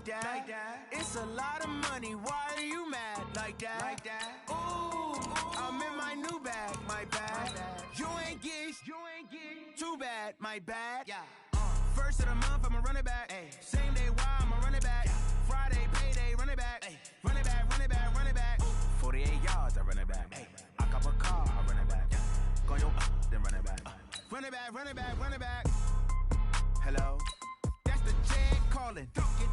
that. It's a lot of money, why are you mad like that? Ooh, I'm in my new bag, my bad. You ain't get too bad, my bad. First of the month, I'ma run it back. Same day, why I'ma run it back. Friday, payday, run it back. Run it back, run it back, run it back. 48 yards, I run it back. I cop a car, I run it back. Go your then run it back. Run it back, run it back, run it back. Hello? That's the jag calling.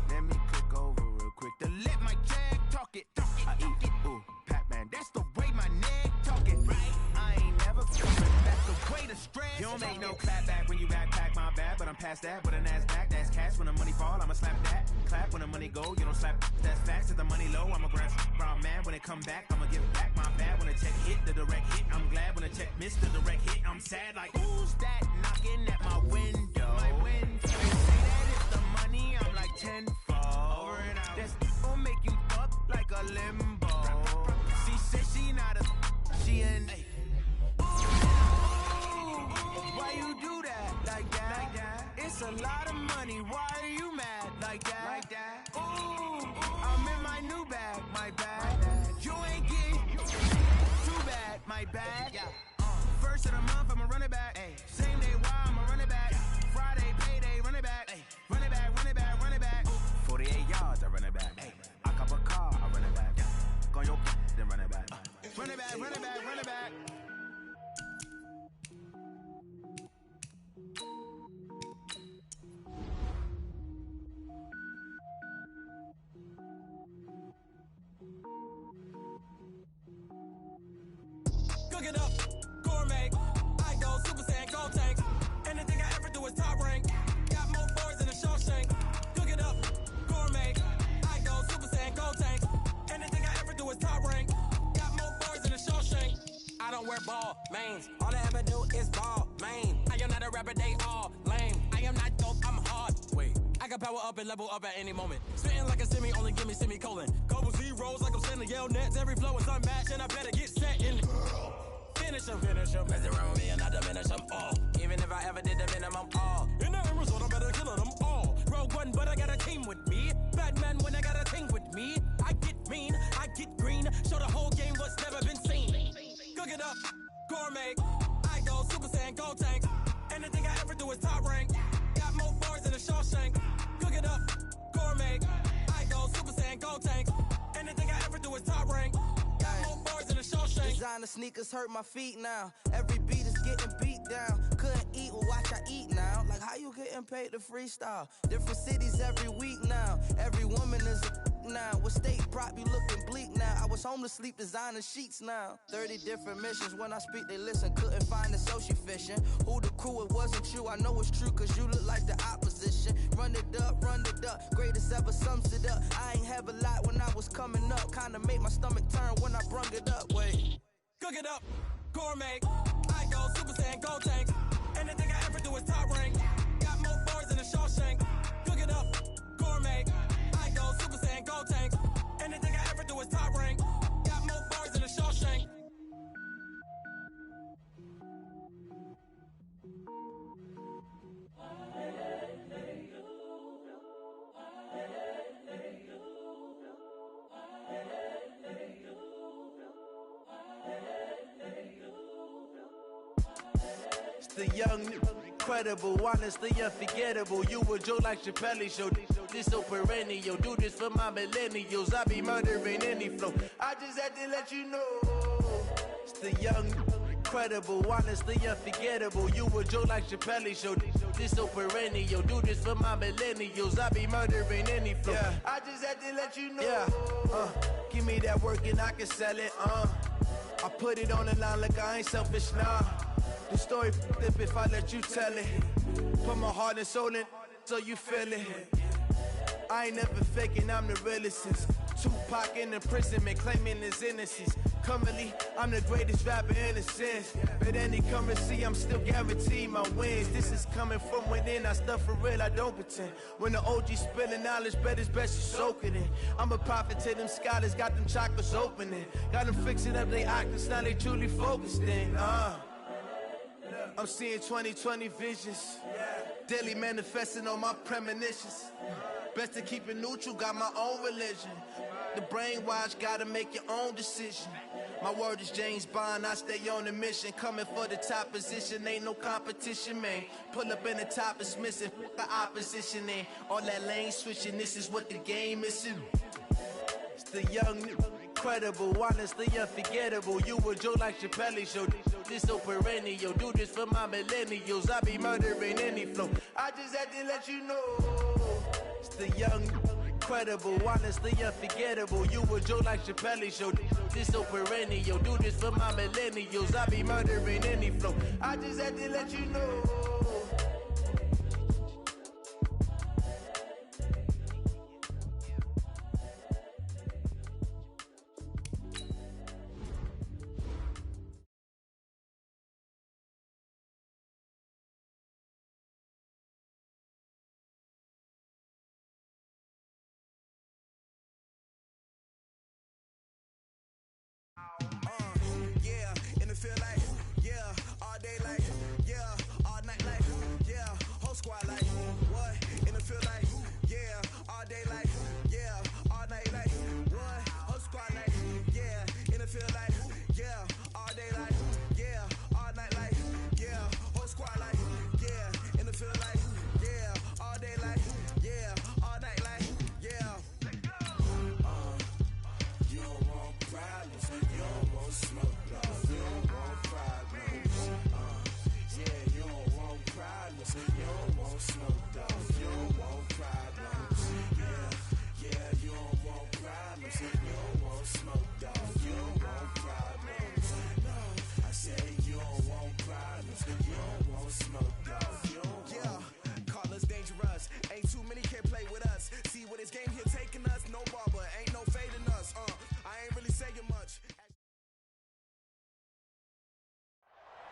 Let me click over real quick to let my jag talk it. I eat it, ooh, Pac-Man. That's the way my neck talking, right? I ain't never coming back. The way the stress. You don't make no clap back when you backpack, my bad. But I'm past that with an ass back. That's cash. When the money fall, I'ma slap that. Clap when the money go, you don't slap. That's facts. If the money low, I'ma grab brown man. When it come back, I'ma give it back. My bad when the check hit, the direct hit. I'm glad when the check missed the direct hit. I'm sad like, who's that knocking at my window? My window. They say that it's the money, I'm like tenfold. Over and out. That's gon' make you up like a limbo. She said she not a, she an. Why you do that like that? It's a lot of money, why are you mad like that? Ooh, I'm in my new bag, my bad. You ain't getting too bad, my bad. First of the month, I'ma run it back. Same day, why I'ma run it back. Friday, payday, run it back. Run it back, run it back, run it back. 48 yards, I run it back. I cop a car, I run it back. Go your then run it back. Run it back, run it back, run it back. Cook it up, gourmet. I go Super Saiyan, gold tanks. Anything I ever do is top rank. Got more boards than a Shawshank. Cook it up, gourmet. I go Super Saiyan, gold tanks. Anything I ever do is top rank. Got more boards than a Shawshank. I don't wear ball mains. All I ever do is ball main. I am not a rapper, they all lame. I am not dope, I'm hard. Wait, I can power up and level up at any moment. Spitting like a semi, only give me semicolon. Couple zeros like I'm sending yell nets. Every flow is unmatched and I better get set in. Finish them. Mess around with me and I diminish them all. Even if I ever did the minimum all. In the end result, I better kill them all. Rogue One, but I got a team with me. Batman when I got a team with me. I get mean, I get green. Show the whole game what's never been seen. Cook it up, gourmet. I go Super Saiyan, gold tanks. Anything I ever do is top rank. Got more bars than a Shawshank. Cook it up, gourmet. I go Super Saiyan, gold tanks. Anything I ever do is top rank. More bars than a Shawshank. Designer sneakers hurt my feet now. Every beat is getting beat down. Couldn't eat, well watch I eat now. Like how you getting paid to freestyle? Different cities every week now. Every woman is a now. With state prop, you looking bleak now. I was home to sleep designing sheets now. 30 different missions. When I speak, they listen. Couldn't find the social fishing. Who the crew, it wasn't you. I know it's true, cause you look like the opposition. Run it up. Greatest ever sums it up. I ain't have a lot when I was coming up. Kinda made my stomach turn when I brung it up. Wait. Cook it up, gourmet. I go Super Saiyan, gold tanks. Anything I ever do is top rank. Got more bars than a Shawshank. Cook it up, gourmet. I go Super Saiyan, gold tanks. Anything I ever do is top rank. Got more bars than a Shawshank. The young, incredible, honestly unforgettable. You a Joe like Chappelle show. This so perennial. Do this for my millennials. I be murdering any flow. I just had to let you know. It's the young, incredible, honestly unforgettable. You a Joe like Chappelle show. This so perennial. Do this for my millennials. I be murdering any flow. Yeah. I just had to let you know. Yeah. Give me that work and I can sell it. I put it on the line like I ain't selfish, nah. The story flip if I let you tell it. Put my heart and soul in so you feel it. I ain't never faking, I'm the realest since Tupac in imprisonment, claiming his innocence. Currently, I'm the greatest rapper in a sense. But any currency, I'm still guaranteed my wins. This is coming from within, I stuff for real, I don't pretend. When the OG spilling knowledge, bet it's best you soak it in. I'm a prophet to them scholars, got them chakras opening. Got them fixing up they octaves, now they truly focused in. I'm seeing 20/20 visions. Daily manifesting on my premonitions. Best to keep it neutral, got my own religion. The brainwash, gotta make your own decision. My word is James Bond, I stay on the mission. Coming for the top position, ain't no competition, man. Pull up in the top, it's missing, the opposition in. All that lane switching, this is what the game missing. It's the young, incredible, honestly unforgettable. You a joke like Chappelle show. This so perennial, do this for my millennials. I be murdering any flow. I just had to let you know. It's the young, incredible, honestly unforgettable. You a joke like Chappelle show. This so perennial, do this for my millennials. I be murdering any flow. I just had to let you know.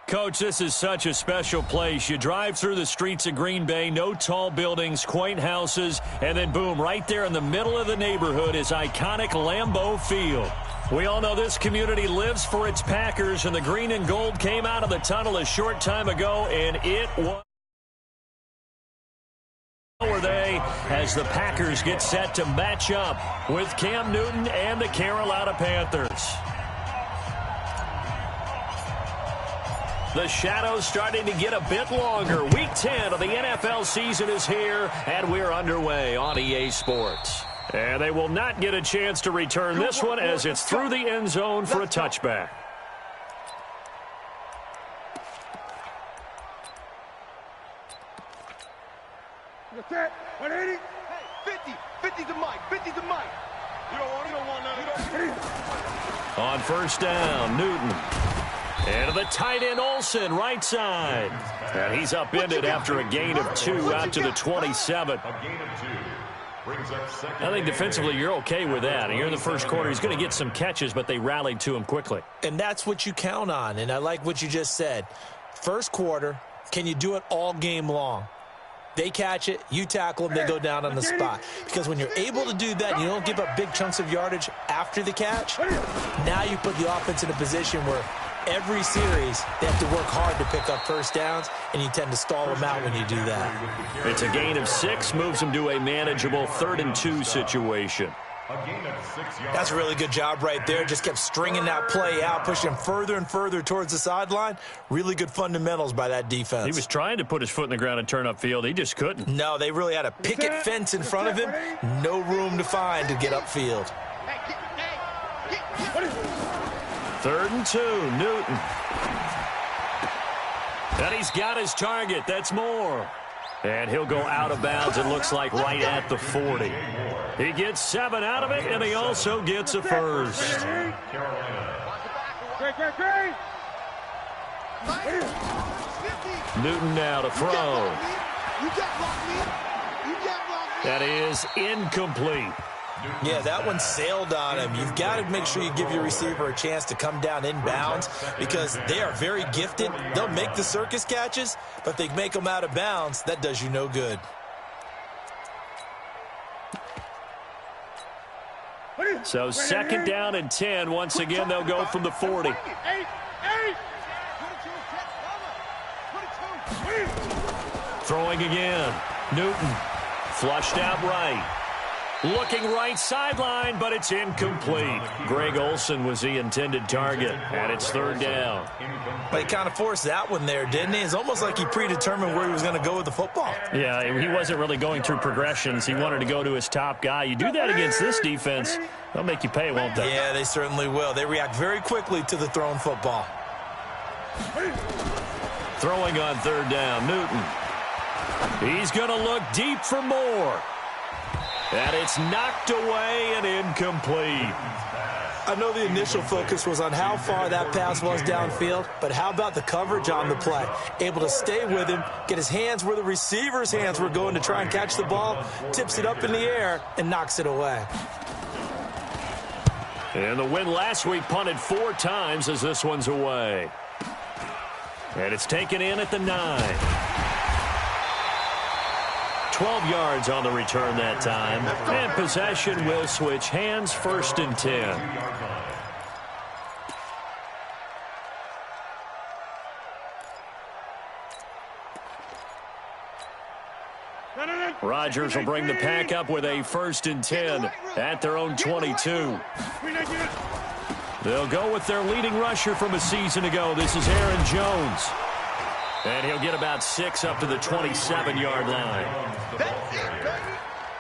Coach, this is such a special place. You drive through the streets of Green Bay, no tall buildings, quaint houses, and then boom, right there in the middle of the neighborhood is iconic Lambeau Field. We all know this community lives for its Packers, and the green and gold came out of the tunnel a short time ago, and it was... Were they as the Packers get set to match up with Cam Newton and the Carolina Panthers. The shadows starting to get a bit longer. Week 10 of the NFL season is here, and we're underway on EA Sports. And they will not get a chance to return this one as it's through the end zone for a touchback. What's that? 180? Hey, 50. 50's the mic. 50's the mic. You don't want none. On first down, Newton. And to the tight end, Olsen, right side. And he's upended after a gain of 2 out to the 27. I think defensively you're okay with that. And you're in the first quarter. He's going to get some catches, but they rallied to him quickly. And that's what you count on. And I like what you just said. First quarter, can you do it all game long? They catch it, you tackle them, they go down on the spot. Because when you're able to do that and you don't give up big chunks of yardage after the catch, now you put the offense in a position where every series they have to work hard to pick up first downs, and you tend to stall them out when you do that. It's a gain of 6, moves them to a manageable 3rd and 2 situation. That's a really good job right there. Just kept stringing that play out, pushing him further and further towards the sideline. Really good fundamentals by that defense. He was trying to put his foot in the ground and turn upfield. He just couldn't. No, they really had a picket fence in front of him. No room to find to get upfield. 3rd and 2, Newton. And he's got his target. That's more. And he'll go out of bounds, it looks like, right at the 40. He gets 7 out of it, and he also gets a first. Newton now to throw. That is incomplete. Yeah, that one sailed on him. You've got to make sure you give your receiver a chance to come down inbounds because they are very gifted. They'll make the circus catches, but if they make them out of bounds, that does you no good. So 2nd down and 10. Once again, they'll go from the 40. Throwing again. Newton. Flushed out right. Looking right sideline, but it's incomplete. Greg Olsen was the intended target, and it's third down. But he kind of forced that one there, didn't he? It's almost like he predetermined where he was going to go with the football. Yeah, he wasn't really going through progressions. He wanted to go to his top guy. You do that against this defense, they'll make you pay, won't they? Yeah, they certainly will. They react very quickly to the thrown football. Throwing on third down, Newton. He's going to look deep for more. And it's knocked away and incomplete. I know the initial focus was on how far that pass was downfield, but how about the coverage on the play? Able to stay with him, get his hands where the receiver's hands were going to try and catch the ball, tips it up in the air, and knocks it away. And the win last week punted 4 times as this one's away. And it's taken in at the 9. 12 yards on the return that time. And possession will switch hands, 1st and 10. Rodgers will bring the pack up with a 1st and 10 at their own 22. They'll go with their leading rusher from a season ago. This is Aaron Jones. And he'll get about 6 up to the 27-yard line.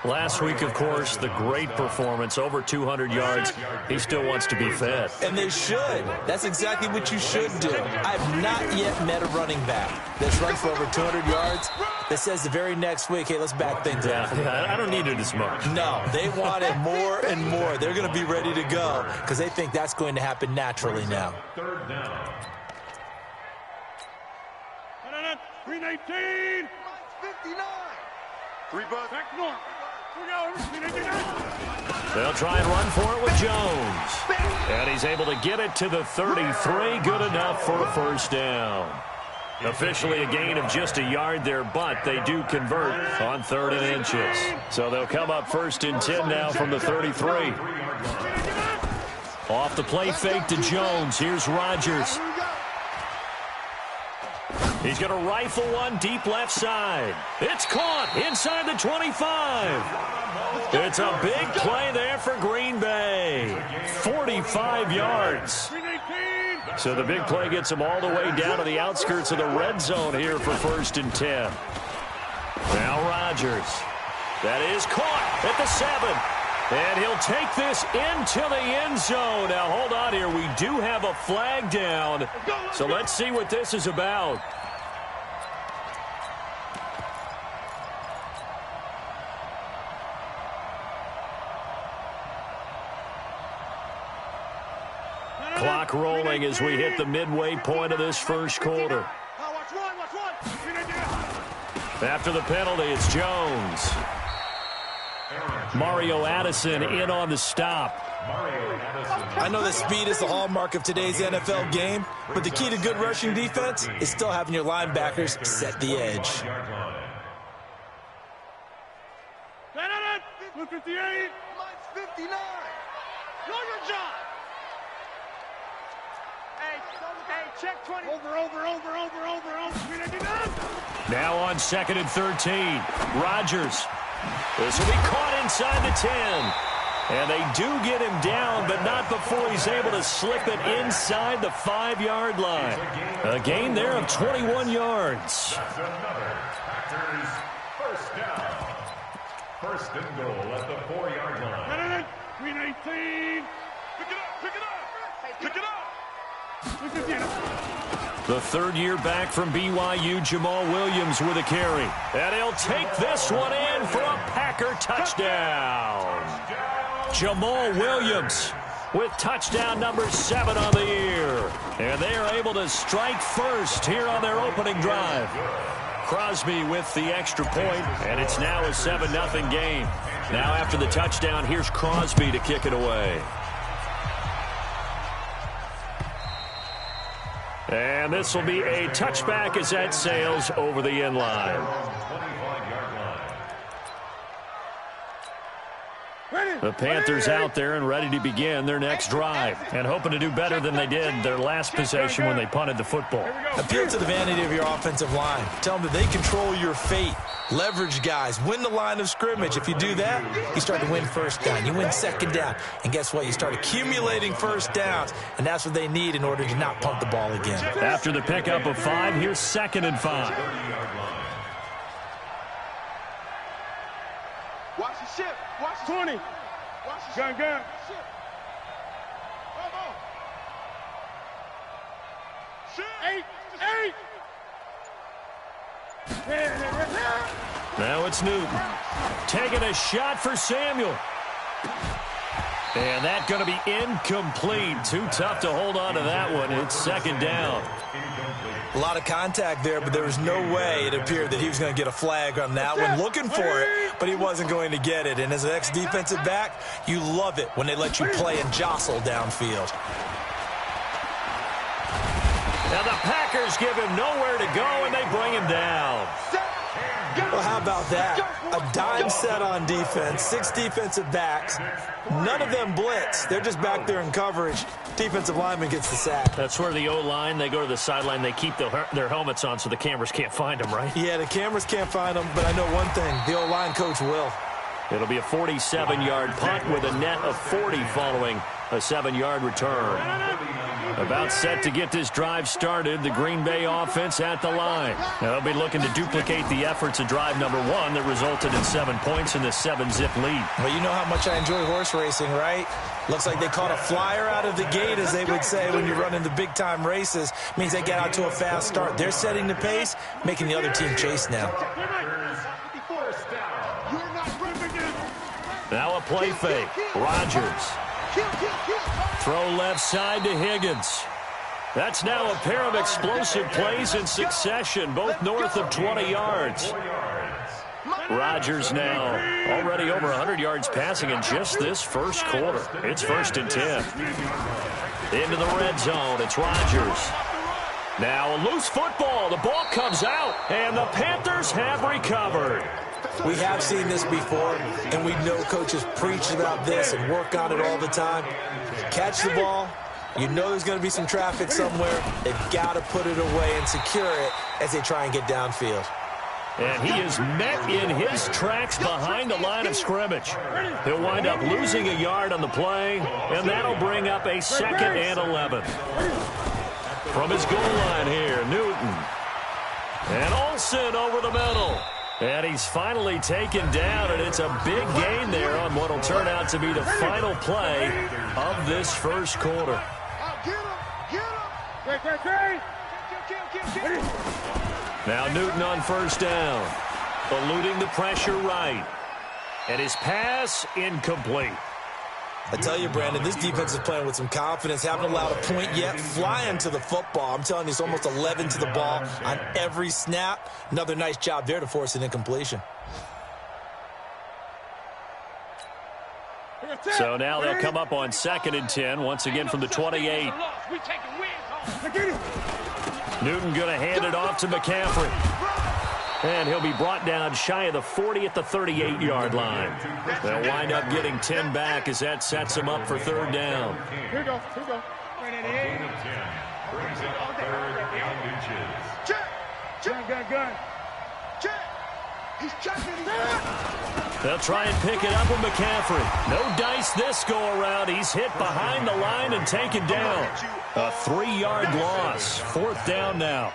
Last week, of course, the great performance, over 200 yards. He still wants to be fed. And they should. That's exactly what you should do. I've not yet met a running back that's run for over 200 yards that says the very next week, hey, let's back things up. Yeah, I don't need it as much. No, they want it more and more. They're going to be ready to go because they think that's going to happen naturally now. 319. 59. 3 bucks. Back north. They'll try and run for it with Jones. And he's able to get it to the 33. Good enough for a 1st down. Officially a gain of just a yard there, but they do convert on 3rd and inches. So they'll come up 1st and 10 now from the 33. Off the play fake to Jones. Here's Rodgers. He's going to rifle one deep left side. It's caught inside the 25. It's a big play there for Green Bay. 45 yards. So the big play gets him all the way down to the outskirts of the red zone here for 1st and 10. Now Rodgers. That is caught at the 7. And he'll take this into the end zone. Now hold on here. We do have a flag down. So let's see what this is about. Clock rolling as we hit the midway point of this 1st quarter. After the penalty, it's Jones. Mario Addison in on the stop. I know that speed is the hallmark of today's NFL game, but the key to good rushing defense is still having your linebackers set the edge. 58. Mine's 59. Do your job. Hey, check 20. Over. Now on 2nd and 13. Rodgers. This will be caught inside the 10. And they do get him down, but not before he's able to slip it inside the 5-yard line. A gain there of 21 yards. That's another Packers 1st down. 1st and goal at the 4-yard line. 319. Pick it up. The 3rd year back from BYU, Jamal Williams with a carry. And he'll take this one in for a Packer touchdown. Jamal Williams with touchdown number 7 on the year. And they are able to strike first here on their opening drive. Crosby with the extra point, and it's now a 7-0 game. Now after the touchdown, here's Crosby to kick it away. And this will be a touchback as that sails over the end line. Ready? The Panthers out there and ready to begin their next drive and hoping to do better than they did their last possession when they punted the football. Appeal to the vanity of your offensive line. Tell them that they control your fate. Leverage guys. Win the line of scrimmage. If you do that, you start to win first down. You win second down. And guess what? You start accumulating first downs. And that's what they need in order to not punt the ball again. After the pickup of 5, here's 2nd and 5. Watch the ship. Watch the 20. Watch the gun. Ship. Come on. Ship. 8. Now it's Newton. Taking a shot for Samuel. And that's going to be incomplete. Too tough to hold on to that one. It's 2nd down. A lot of contact there, but there was no way it appeared that he was going to get a flag on that one. Looking for it, but he wasn't going to get it. And as an ex-defensive back, you love it when they let you play and jostle downfield. Now the Packers give him nowhere to go, and they bring him down. Well, how about that? A dime set on defense, 6 defensive backs. None of them blitz. They're just back there in coverage. Defensive lineman gets the sack. That's where the O-line, they go to the sideline, they keep their helmets on so the cameras can't find them, right? Yeah, the cameras can't find them, but I know one thing. The O-line coach will. It'll be a 47-yard punt with a net of 40 following a 7-yard return. About set to get this drive started, the Green Bay offense at the line. Now they'll be looking to duplicate the efforts of drive number 1 that resulted in 7 points in the 7-zip lead. Well, you know how much I enjoy horse racing, right? Looks like they caught a flyer out of the gate, as they would say when you're running the big-time races. Means they get out to a fast start. They're setting the pace, making the other team chase now. Now a play fake. Rodgers. Throw left side to Higgins. That's now a pair of explosive plays in succession, both north of 20 yards. Rodgers now already over 100 yards passing in just this first quarter. It's 1st and 10. Into the red zone. It's Rodgers. Now a loose football. The ball comes out, and the Panthers have recovered. We have seen this before, and we know coaches preach about this and work on it all the time. Catch the ball. You know there's going to be some traffic somewhere. They've got to put it away and secure it as they try and get downfield. And he is met in his tracks behind the line of scrimmage. He'll wind up losing a yard on the play, and that'll bring up a 2nd and 11. From his goal line here, Newton. And Olsen over the middle. And he's finally taken down, and it's a big gain there on what will turn out to be the final play of this first quarter. Now Newton on 1st down, eluding the pressure right. And his pass incomplete. I tell you, Brandon, this defense is playing with some confidence. Haven't allowed a point yet. Flying to the football. I'm telling you, it's almost 11 to the ball on every snap. Another nice job there to force an incompletion. So now they'll come up on 2nd and 10, once again from the 28. Newton going to hand it off to McCaffrey. And he'll be brought down shy of the 40 at the 38-yard line. They'll wind up getting 10 back as that sets them up for 3rd down. Here we go. Brings up 3rd and inches. Gun. He's checking. They'll try and pick it up with McCaffrey. No dice this go-around. He's hit behind the line and taken down. A 3-yard loss. 4th down now.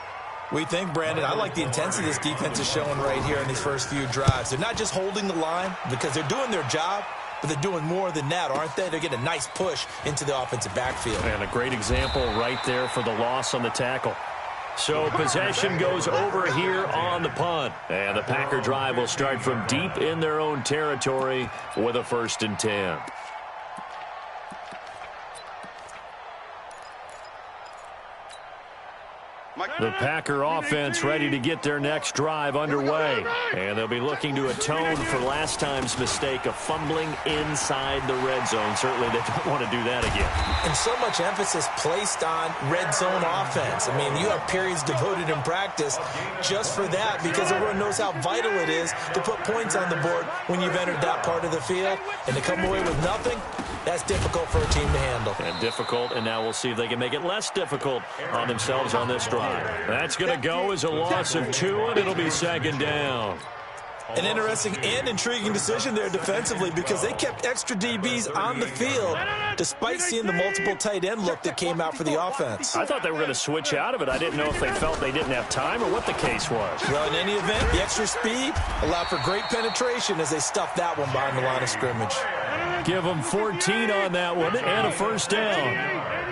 We think, Brandon, I like the intensity this defense is showing right here in these first few drives. They're not just holding the line because they're doing their job, but they're doing more than that, aren't they? They're getting a nice push into the offensive backfield. And a great example right there for the loss on the tackle. So possession goes over here on the punt. And the Packer drive will start from deep in their own territory with a 1st and 10. The Packer offense ready to get their next drive underway. And they'll be looking to atone for last time's mistake of fumbling inside the red zone. Certainly they don't want to do that again. And so much emphasis placed on red zone offense. I mean, you have periods devoted in practice just for that because everyone knows how vital it is to put points on the board when you've entered that part of the field. And to come away with nothing, that's difficult for a team to handle. And difficult, and now we'll see if they can make it less difficult on themselves on this drive. That's going to go as a loss of 2, and it'll be second down. An interesting and intriguing decision there defensively because they kept extra DBs on the field despite seeing the multiple tight end look that came out for the offense. I thought they were going to switch out of it. I didn't know if they felt they didn't have time or what the case was. Well, in any event, the extra speed allowed for great penetration as they stuffed that one behind the line of scrimmage. Give them 14 on that one and a first down.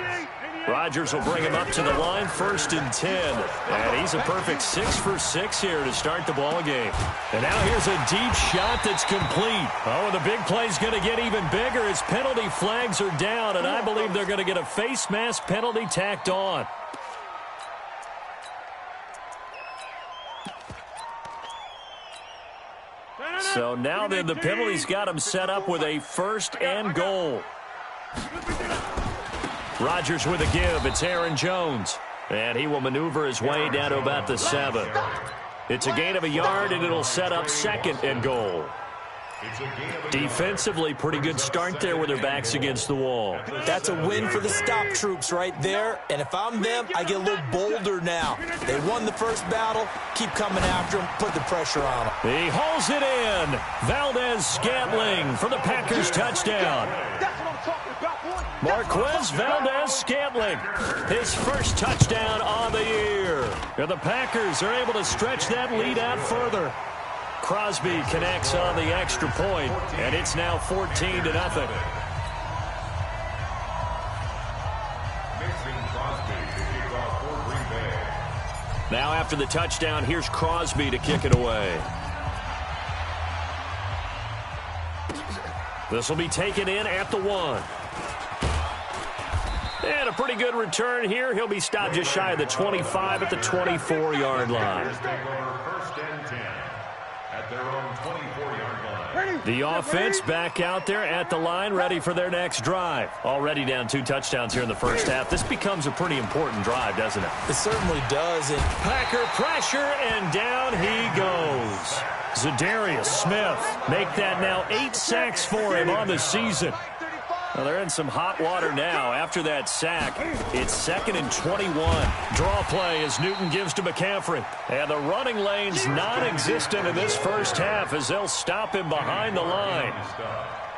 Rodgers will bring him up to the line, 1st and 10. And he's a perfect 6 for 6 here to start the ball game. And now here's a deep shot that's complete. Oh, and the big play's going to get even bigger as penalty flags are down, and I believe they're going to get a face mask penalty tacked on. So now then the penalty's got him set up with a 1st and goal. Rodgers with a give. It's Aaron Jones. And he will maneuver his way down to about the 7. It's a gain of a yard, and it'll set up 2nd and goal. Defensively, pretty good start there with their backs against the wall. That's a win for the stop troops right there. And if I'm them, I get a little bolder now. They won the first battle. Keep coming after them. Put the pressure on them. He hauls it in. Valdez-Scantling for the Packers touchdown. Marquez Valdez-Scantling, his first touchdown on the year. And the Packers are able to stretch that lead out further. Crosby connects on the extra point, and it's now 14-0. Now after the touchdown, here's Crosby to kick it away. This will be taken in at the 1. And a pretty good return here. He'll be stopped just shy of the 25 at the 24-yard line. The offense back out there at the line, ready for their next drive. Already down 2 touchdowns here in the first half. This becomes a pretty important drive, doesn't it? It certainly does. And Packer pressure, and down he goes. Zadarius Smith make that now 8 sacks for him on the season. Well, they're in some hot water now after that sack. It's 2nd and 21. Draw play as Newton gives to McCaffrey. And the running lane's non-existent in this first half as they'll stop him behind the line.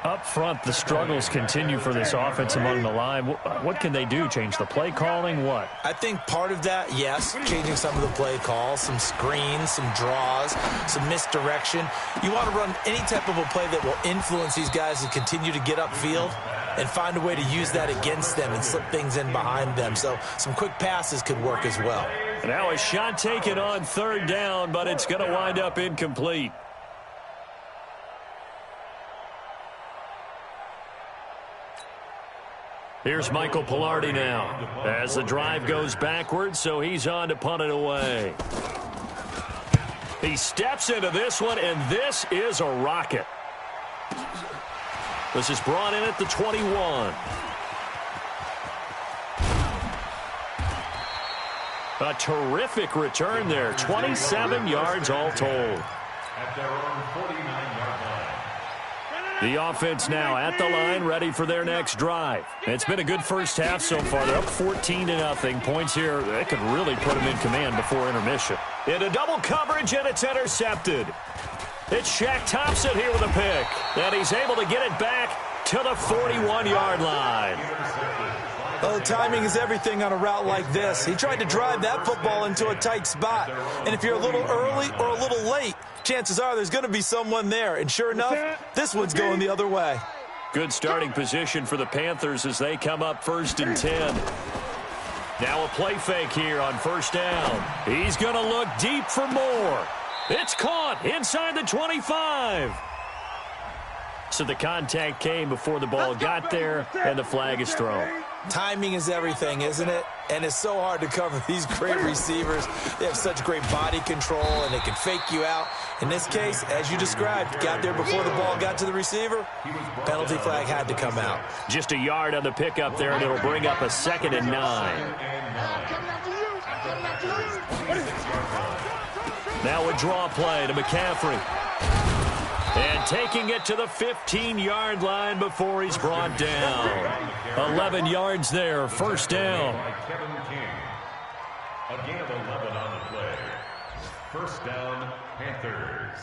Up front, the struggles continue for this offense among the line. What can they do? Change the play calling? What? I think part of that, yes, changing some of the play calls, some screens, some draws, some misdirection. You want to run any type of a play that will influence these guys to continue to get upfield and find a way to use that against them and slip things in behind them. So some quick passes could work as well. Now a shot taken on 3rd down, but it's going to wind up incomplete. Here's Michael Pilardi now as the drive goes backwards, so he's on to punt it away. He steps into this one, and this is a rocket. This is brought in at the 21. A terrific return there. 27 yards all told. At their own 49-yard line. The offense now at the line, ready for their next drive. It's been a good first half so far. They're up 14-0. Points here, that could really put them in command before intermission. Into double coverage, and it's intercepted. It's Shaq Thompson here with a pick. And he's able to get it back to the 41-yard line. Well, timing is everything on a route like this. He tried to drive that football into a tight spot. And if you're a little early or a little late, chances are there's going to be someone there. And sure enough, this one's going the other way. Good starting position for the Panthers as they come up 1st and 10. Now a play fake here on 1st down. He's going to look deep for more. It's caught inside the 25. So the contact came before the ball got there, and the flag is thrown. Timing is everything, isn't it? And it's so hard to cover these great receivers. They have such great body control, and they can fake you out. In this case, as you described, got there before the ball got to the receiver. Penalty flag had to come out. Just a yard on the pickup there, and it'll bring up a 2nd and 9. Now a draw play to McCaffrey. And taking it to the 15-yard line before he's brought down. 11 yards there, first down. A gain of 11 on the play. First down, Panthers.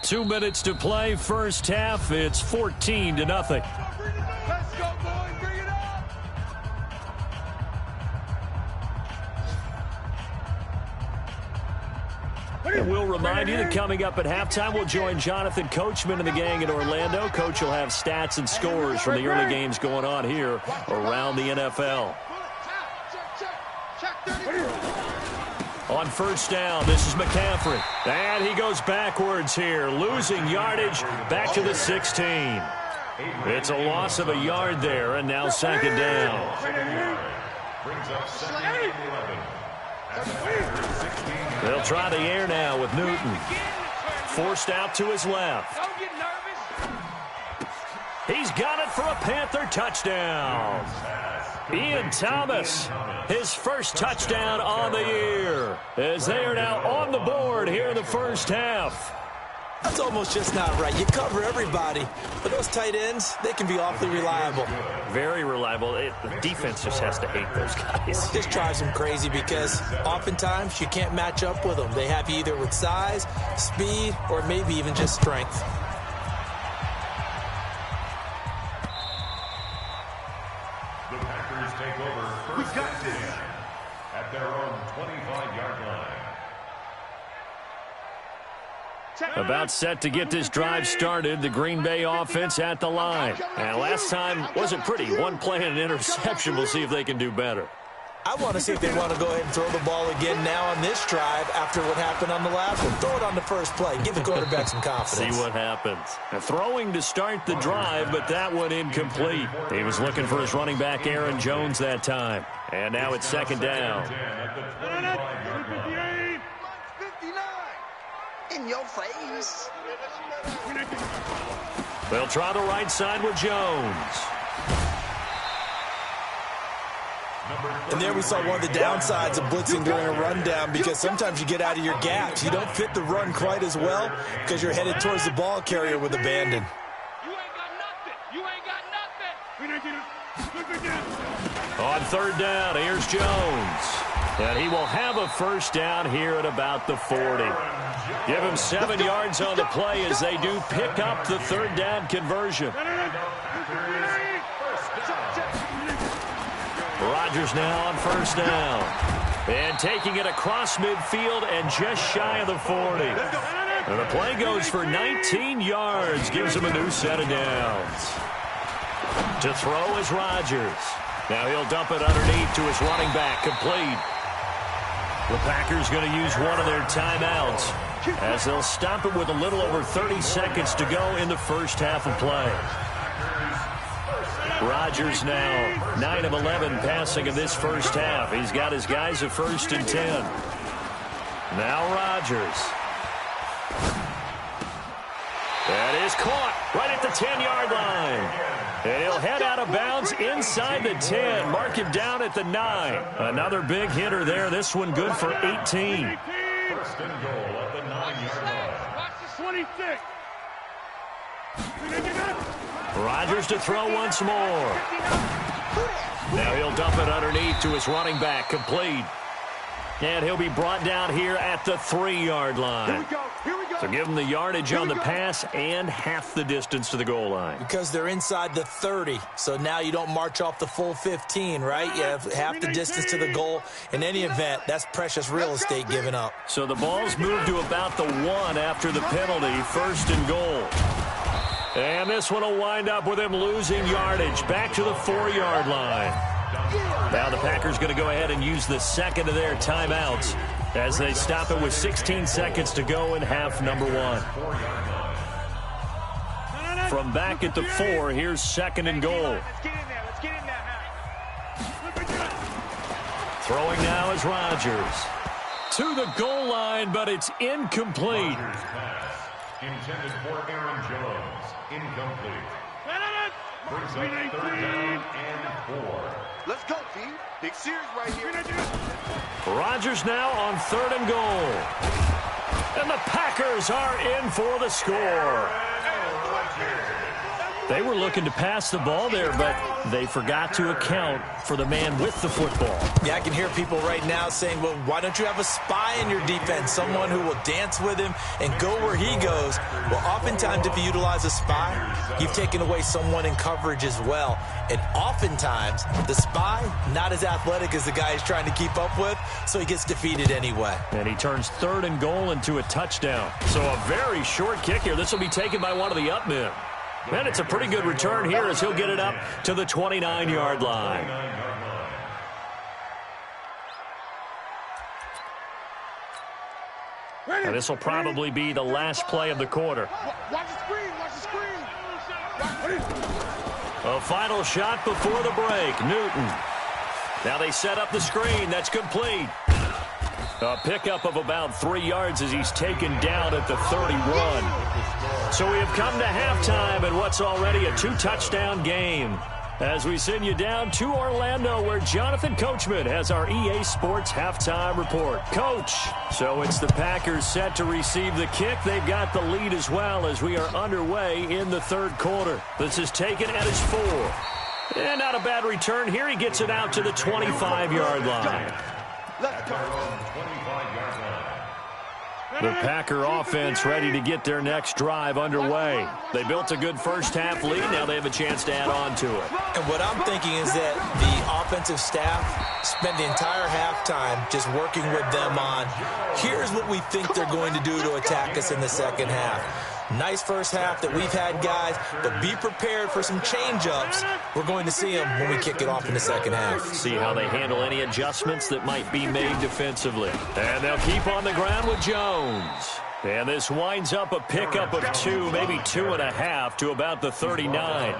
2 minutes to play, first half. It's 14-0. Let's go, boys. Bring it up. And we'll remind you that coming up at halftime, we'll join Jonathan Coachman and the gang in Orlando. Coach will have stats and scores from the early games going on here around the NFL. On first down, this is McCaffrey. And he goes backwards here, losing yardage back to the 16. It's a loss of a yard there, and now 2nd down. Brings up 2nd and 11. They'll try the air now with Newton. Forced out to his left. He's got it for a Panther touchdown. Ian Thomas, his first touchdown on the year, as they are now on the board here in the first half. That's almost just not right. You cover everybody, but those tight ends, they can be awfully reliable. Very reliable. The defense just has to hate those guys. This drives them crazy because oftentimes you can't match up with them. They have you either with size, speed, or maybe even just strength. The Packers take over first and 10 at their own 25-yard line. About set to get this drive started, the Green Bay offense at the line. And last time wasn't pretty. One play and an interception. We'll see if they can do better. I want to see if they want to go ahead and throw the ball again now on this drive after what happened on the last one. Throw it on the first play. Give the quarterback some confidence. See what happens. Now, throwing to start the drive, but that one incomplete. He was looking for his running back, Aaron Jones, that time. And now it's 2nd down. In your face. They'll try the right side with Jones. And there we saw one of the downsides of blitzing during a rundown, because sometimes you get out of your gaps. You don't fit the run quite as well because you're headed towards the ball carrier with abandon. You ain't got nothing. You ain't got nothing. On 3rd down, here's Jones. And he will have a first down here at about the 40. Give him 7 yards on the play as they do pick up the 3rd down conversion. Rodgers now on first down. And taking it across midfield and just shy of the 40. And the play goes for 19 yards. Gives him a new set of downs. To throw is Rodgers. Now he'll dump it underneath to his running back. Complete. The Packers going to use one of their timeouts as they'll stop it with a little over 30 seconds to go in the first half of play. Rodgers now 9 of 11 passing in this first half. He's got his guys at 1st and 10. Now Rodgers. That is caught right at the 10-yard line. And he'll head out of bounds inside the 10. Mark him down at the 9. Another big hitter there. This one good for 18. First and goal at the 9-yard line. Watch the 26. Rodgers to throw once more. Now he'll dump it underneath to his running back. Complete. And he'll be brought down here at the 3-yard line. So give him the yardage on the pass and half the distance to the goal line. Because they're inside the 30, so now you don't march off the full 15, right? You have half the distance to the goal. In any event, that's precious real estate given up. So the ball's moved to about the 1 after the penalty, 1st and goal. And this one will wind up with him losing yardage back to the 4-yard line. Now the Packers going to go ahead and use the second of their timeouts as they stop it with 16 seconds to go in half number 1. From back at the 4, here's 2nd and goal. Throwing now is Rodgers. To the goal line, but it's incomplete. Rodgers' pass, intended for Aaron Jones, incomplete. Brings up 3rd down and 4. Let's go, T. Big series right here. Rodgers now on 3rd and goal. And the Packers are in for the score. They were looking to pass the ball there, but they forgot to account for the man with the football. Yeah, I can hear people right now saying, well, why don't you have a spy in your defense, someone who will dance with him and go where he goes? Well, oftentimes if you utilize a spy, you've taken away someone in coverage as well. And oftentimes, the spy, not as athletic as the guy he's trying to keep up with, so he gets defeated anyway. And he turns 3rd and goal into a touchdown. So a very short kick here. This will be taken by one of the up men. And it's a pretty good return here as he'll get it up to the 29-yard line. And this will probably be the last play of the quarter. Watch the screen. Watch the screen. A final shot before the break. Newton. Now they set up the screen. That's complete. A pickup of about 3 yards as he's taken down at the 31. So we have come to halftime in what's already a 2-touchdown game. As we send you down to Orlando, where Jonathan Coachman has our EA Sports halftime report. Coach, so it's the Packers set to receive the kick. They've got the lead as well as we are underway in the 3rd quarter. This is taken at his 4. And not a bad return here. He gets it out to the 25-yard line. Let's go. The Packer offense ready to get their next drive underway. They built a good first-half lead. Now they have a chance to add on to it. And what I'm thinking is that the offensive staff spent the entire halftime just working with them on, here's what we think they're going to do to attack us in the second half. Nice first half that we've had, guys, but be prepared for some change-ups. We're going to see them when we kick it off in the second half. See how they handle any adjustments that might be made defensively. And they'll keep on the ground with Jones. And this winds up a pickup of 2, maybe 2.5 to about the 39.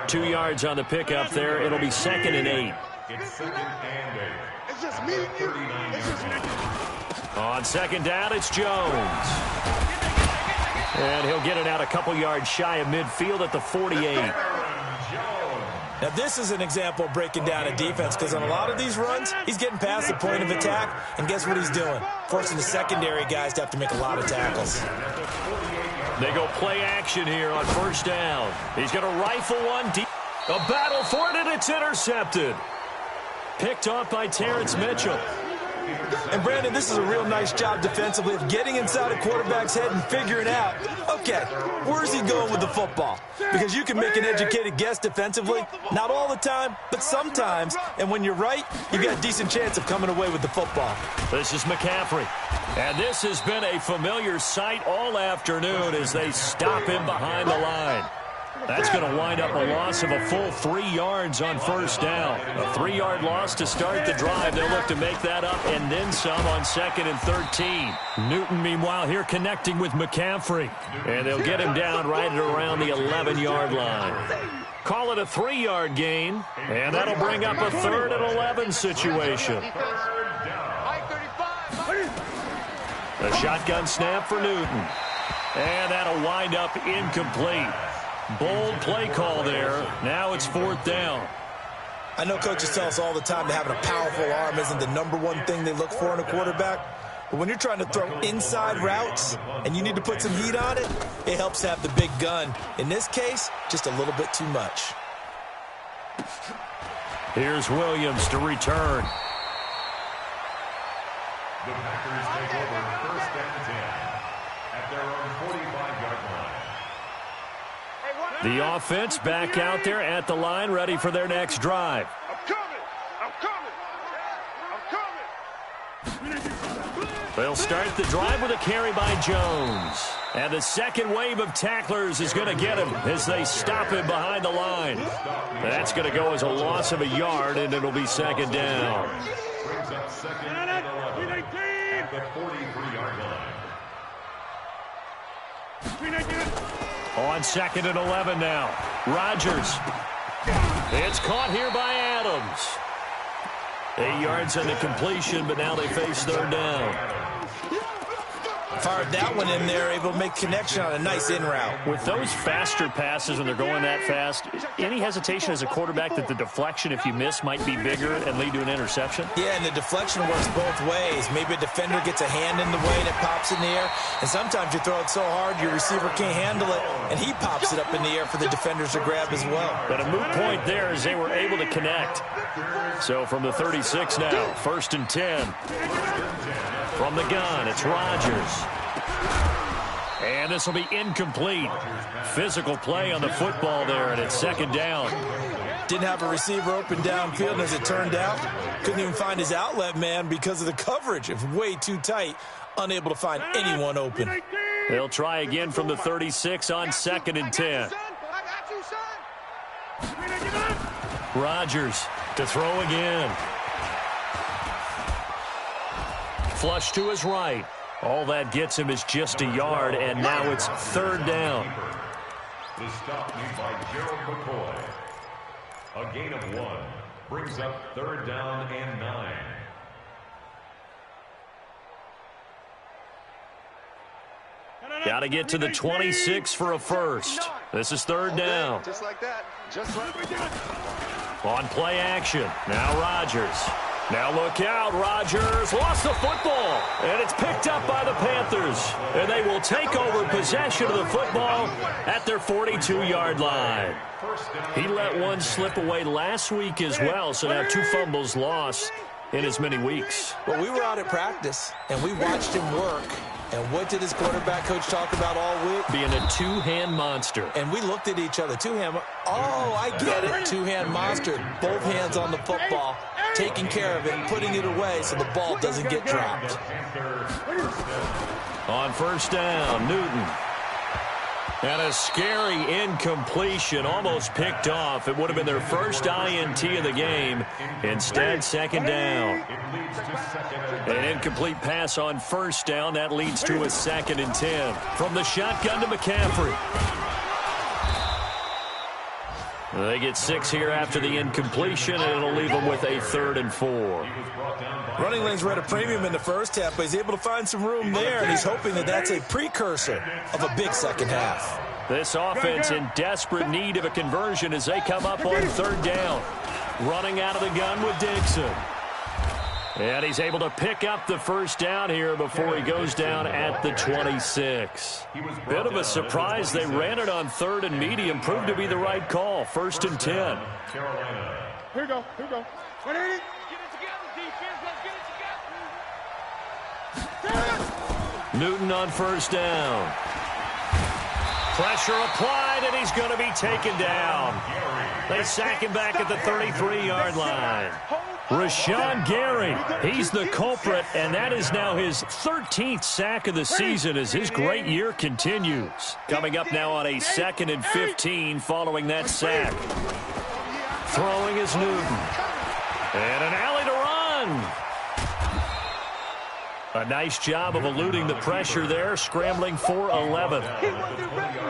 2 yards on the pickup there. It'll be 2nd and 8. It's 2nd and 8. It's just me and you. It's just me. On 2nd down, it's Jones. And he'll get it out a couple yards shy of midfield at the 48. Now, this is an example of breaking down a defense, because on a lot of these runs, he's getting past the point of attack, and guess what he's doing? Forcing the secondary guys to have to make a lot of tackles. They go play action here on 1st down. He's going to rifle one deep. A battle for it, and it's intercepted. Picked off by Terrence Mitchell. And, Brandon, this is a real nice job defensively of getting inside a quarterback's head and figuring out, okay, where's he going with the football? Because you can make an educated guess defensively, not all the time, but sometimes. And when you're right, you've got a decent chance of coming away with the football. This is McCaffrey. And this has been a familiar sight all afternoon as they stop him behind the line. That's going to wind up a loss of a full 3 yards on 1st down. A 3-yard loss to start the drive. They'll look to make that up and then some on 2nd and 13. Newton, meanwhile, here connecting with McCaffrey. And they'll get him down right at around the 11-yard line. Call it a 3-yard gain, and that'll bring up a 3rd and 11 situation. A shotgun snap for Newton. And that'll wind up incomplete. Bold play call there. Now it's 4th down. I know coaches tell us all the time that having a powerful arm isn't the #1 thing they look for in a quarterback. But when you're trying to throw inside routes and you need to put some heat on it, it helps have the big gun. In this case, just a little bit too much. Here's Williams to return. The Packers take over 1st and 10 at their own 45-yard line. The offense back out there at the line, ready for their next drive. They'll start the drive with a carry by Jones. And the second wave of tacklers is going to get him as they stop him behind the line. That's going to go as a loss of a yard, and it'll be 2nd down. Brings up 2nd and 11 at the 43-yard line. On 2nd and 11 now. Rodgers. It's caught here by Adams. 8 yards on the completion, but now they face third down. Fired that one in there, able to make connection on a nice in route. With those faster passes when they're going that fast, any hesitation as a quarterback that the deflection, if you miss, might be bigger and lead to an interception? Yeah, and the deflection works both ways. Maybe a defender gets a hand in the way and it pops in the air, and sometimes you throw it so hard your receiver can't handle it, and he pops it up in the air for the defenders to grab as well. But a moot point there as they were able to connect. So from the 36 now, 1st and 10. From the gun, it's Rodgers. And this will be incomplete. Physical play on the football there, and it's 2nd down. Didn't have a receiver open downfield, and as it turned out, couldn't even find his outlet man because of the coverage. It was way too tight, unable to find anyone open. They'll try again from the 36 on 2nd and 10. Rodgers to throw again. Flush to his right. All that gets him is just a yard, and now it's 3rd down. The stop made by Gerald McCoy. A gain of 1 brings up 3rd down and 9. Got to get to the 26 for a first. This is 3rd down. Just like that. Just like we did. On play action. Now Rodgers. Now look out, Rodgers lost the football, and it's picked up by the Panthers, and they will take over possession of the football at their 42-yard line. He let one slip away last week as well, so now 2 fumbles lost in as many weeks. Well, we were out at practice, and we watched him work. And what did his quarterback coach talk about all week? Being a two-hand monster. And we looked at each other. Two-hand. Oh, I get it. Two-hand monster. Both hands on the football, taking care of it, putting it away so the ball doesn't get dropped. On 1st down, Newton. And a scary incompletion, almost picked off. It would have been their first INT of the game. Instead, 2nd down. An incomplete pass on 1st down. That leads to a 2nd and 10. From the shotgun to McCaffrey. They get 6 here after the incompletion, and it'll leave them with a 3rd and 4. Running lanes were at a premium in the first half, but he's able to find some room there, and he's hoping that that's a precursor of a big second half. This offense in desperate need of a conversion as they come up on 3rd down. Running out of the gun with Dixon. And he's able to pick up the 1st down here before he goes down at the 26. Bit of a surprise. They ran it on 3rd and medium. Proved to be the right call. 1st and 10. Here we go. Here we go. 180. Newton on 1st down. Pressure applied, and he's going to be taken down. They sack him back at the 33-yard line. Rashawn Gary, he's the culprit, and that is now his 13th sack of the season as his great year continues. Coming up now on a 2nd and 15 following that sack. Throwing is Newton. And an alley to run. A nice job of eluding the pressure there, scrambling for 11.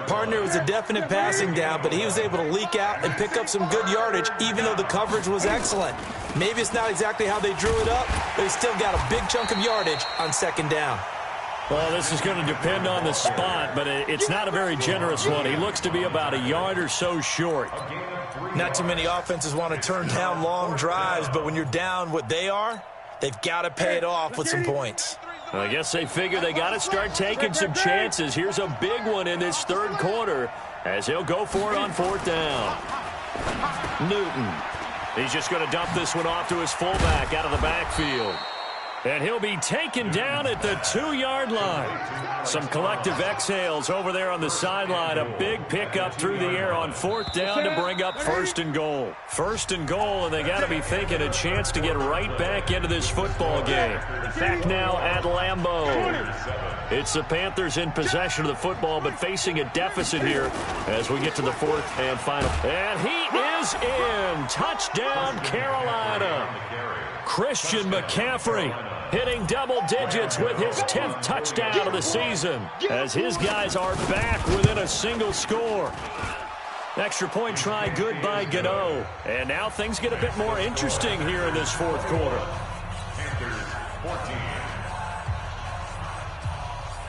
Partner was a definite passing down, but he was able to leak out and pick up some good yardage, even though the coverage was excellent. Maybe it's not exactly how they drew it up, but he still got a big chunk of yardage on 2nd down. Well, this is going to depend on the spot, but it's not a very generous one. He looks to be about a yard or so short. Not too many offenses want to turn down long drives, but when you're down what they are, they've got to pay it off with some points. I guess they figure they got to start taking some chances. Here's a big one in this 3rd quarter as he'll go for it on 4th down. Newton. He's just going to dump this one off to his fullback out of the backfield. And he'll be taken down at the 2-yard line. Some collective exhales over there on the sideline. A big pickup through the air on 4th down to bring up 1st and goal. 1st and goal, and they got to be thinking a chance to get right back into this football game. Back now at Lambeau. It's the Panthers in possession of the football, but facing a deficit here as we get to the 4th and final. And he is in. Touchdown, Carolina. Christian McCaffrey hitting double digits with his 10th touchdown of the season as his guys are back within a single score. Extra point try good by Gano. And now things get a bit more interesting here in this fourth quarter.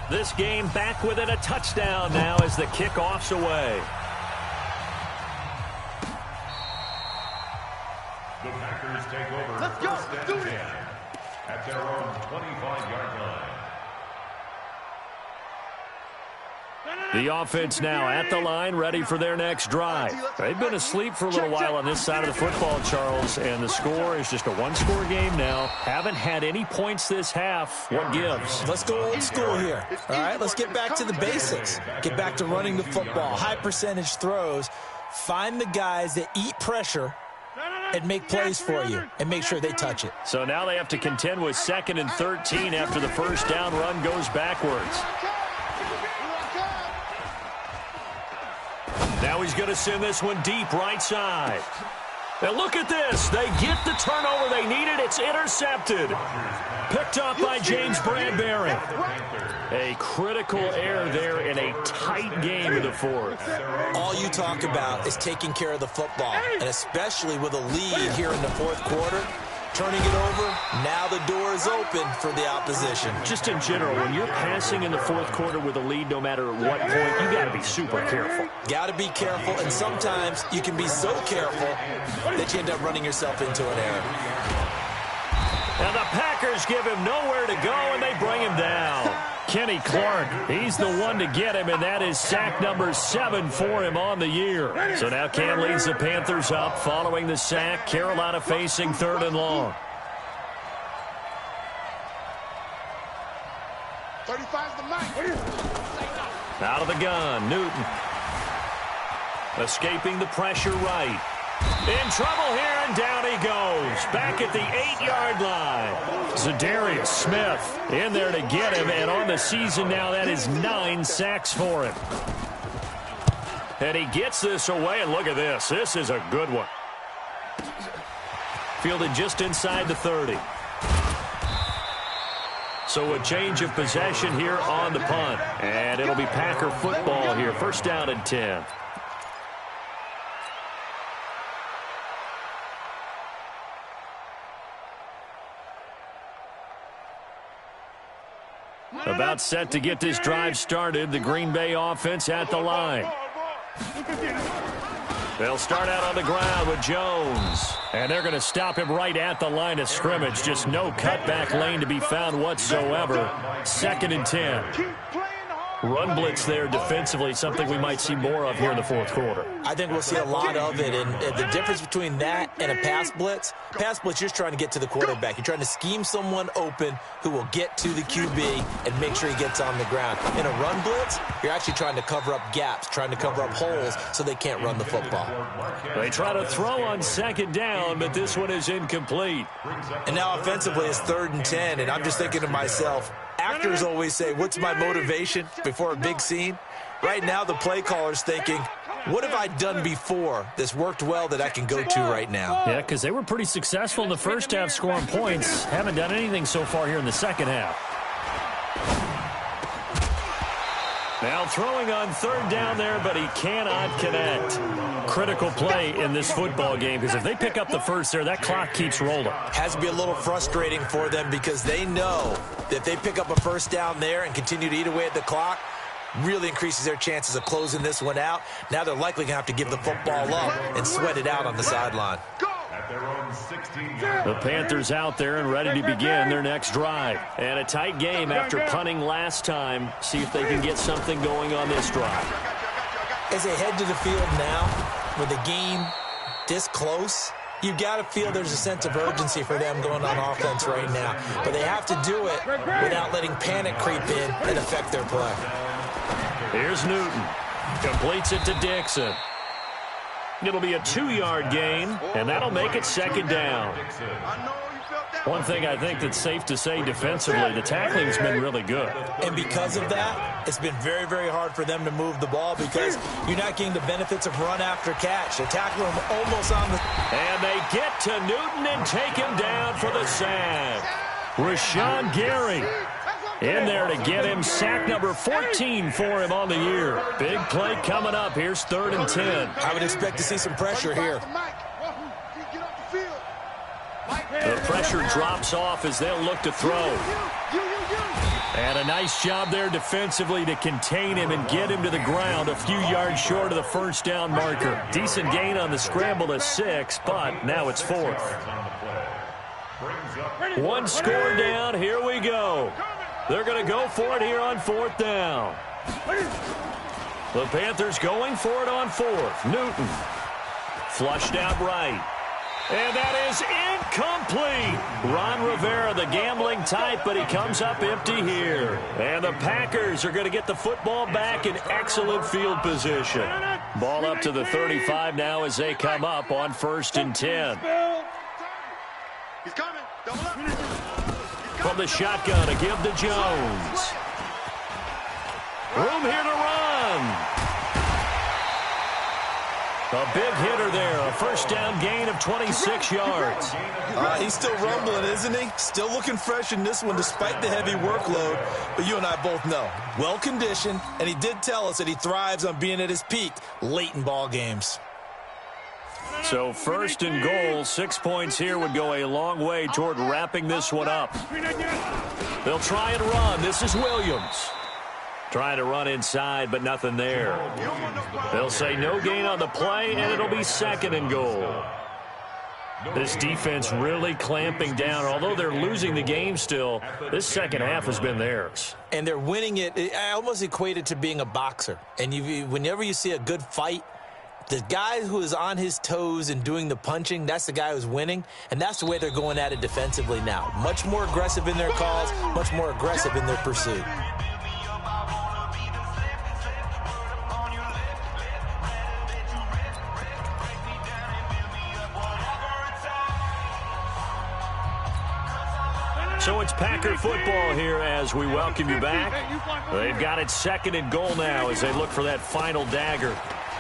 This game back within a touchdown now as the kickoff's away. The Packers take over. Let's go. Let's do it. At their own 25-yard line. The offense now at the line, ready for their next drive. They've been asleep for a little while on this side of the football, Charles, and the score is just a one-score game now. Haven't had any points this half. What gives? Let's go old school here. All right, let's get back to the basics. Get back to running the football, high percentage throws. Find the guys that eat pressure and make plays for you and make sure they touch it. So now they have to contend with 2nd and 13 after the first down run goes backwards. Now he's going to send this one deep right side. Now look at this. They get the turnover they needed. It's intercepted. Picked up by James Bradbury. A critical error there in a tight game in the fourth. All you talk about is taking care of the football, and especially with a lead here in the fourth quarter. Turning it over, now the door is open for the opposition. Just in general, when you're passing in the fourth quarter with a lead, no matter at what point, you got to be super careful. Got to be careful, and sometimes you can be so careful that you end up running yourself into an error. And the Packers give him nowhere to go, and they bring him down. Kenny Clark, he's the one to get him, and that is sack number 7 for him on the year. So now Cam leads the Panthers up following the sack. Carolina facing 3rd and long. 35's the mic. Out of the gun, Newton. Escaping the pressure right. In trouble here, and down he goes. Back at the 8-yard line. Zadarius Smith in there to get him, and on the season now, that is 9 sacks for him. And he gets this away, and look at this. This is a good one. Fielded just inside the 30. So a change of possession here on the punt. And it'll be Packer football here. First down and 10. About set to get this drive started. The Green Bay offense at the line. They'll start out on the ground with Jones. And they're going to stop him right at the line of scrimmage. Just no cutback lane to be found whatsoever. 2nd and 10. Run blitz there defensively, something we might see more of here in the fourth quarter. I think we'll see a lot of it, and the difference between that and a pass blitz, you're just trying to get to the quarterback. You're trying to scheme someone open who will get to the QB and make sure he gets on the ground. In a run blitz, you're actually trying to cover up gaps, trying to cover up holes so they can't run the football. They try to throw on 2nd down, but this one is incomplete. And now offensively it's 3rd and 10, and I'm just thinking to myself, actors always say, what's my motivation before a big scene? Right now the play caller's thinking, what have I done before that's worked well that I can go to right now? Yeah, because they were pretty successful in the first half scoring points. Haven't done anything so far here in the second half. Now throwing on 3rd down there, but he cannot connect. Critical play in this football game, because if they pick up the first there, that clock keeps rolling. Has to be a little frustrating for them because they know that if they pick up a first down there and continue to eat away at the clock, really increases their chances of closing this one out. Now they're likely going to have to give the football up and sweat it out on the sideline. The Panthers out there and ready to begin their next drive. And a tight game after punting last time. See if they can get something going on this drive. As they head to the field now, with the game this close, you've got to feel there's a sense of urgency for them going on offense right now. But they have to do it without letting panic creep in and affect their play. Here's Newton. Completes it to Dixon. It'll be a 2-yard gain, and that'll make it 2nd down. One thing I think that's safe to say defensively, the tackling's been really good. And because of that, it's been very, very hard for them to move the ball because you're not getting the benefits of run after catch. They tackle him almost on the... And they get to Newton and take him down for the sack. Rashawn Gary. in there to get him. Sack number 14 for him on the year. Big play coming up. Here's 3rd and 10. I would expect to see some pressure here. The pressure drops off as they'll look to throw. And a nice job there defensively to contain him and get him to the ground a few yards short of the first down marker. Decent gain on the scramble to 6, but now it's 4th. One score down. Here we go. They're going to go for it here on 4th down. The Panthers going for it on 4th. Newton. Flushed out right. And that is incomplete. Ron Rivera, the gambling type, but he comes up empty here. And the Packers are going to get the football back in excellent field position. Ball up to the 35 now as they come up on 1st and 10. He's coming. Double up. From the shotgun, a give to Jones. Room here to run. A big hitter there, a first down gain of 26 yards. He's still rumbling, isn't he? Still looking fresh in this one despite the heavy workload. But you and I both know, well-conditioned, and he did tell us that he thrives on being at his peak late in ball games. So 1st and goal, 6 points here would go a long way toward wrapping this one up. They'll try and run. This is Williams. Trying to run inside, but nothing there. They'll say no gain on the play, and it'll be 2nd and goal. This defense really clamping down. Although they're losing the game still, this second half has been theirs. And they're winning it. I almost equate it to being a boxer. And whenever you see a good fight, the guy who is on his toes and doing the punching, that's the guy who's winning. And that's the way they're going at it defensively now. Much more aggressive in their calls, much more aggressive in their pursuit. So it's Packer football here as we welcome you back. They've got it 2nd and goal now as they look for that final dagger.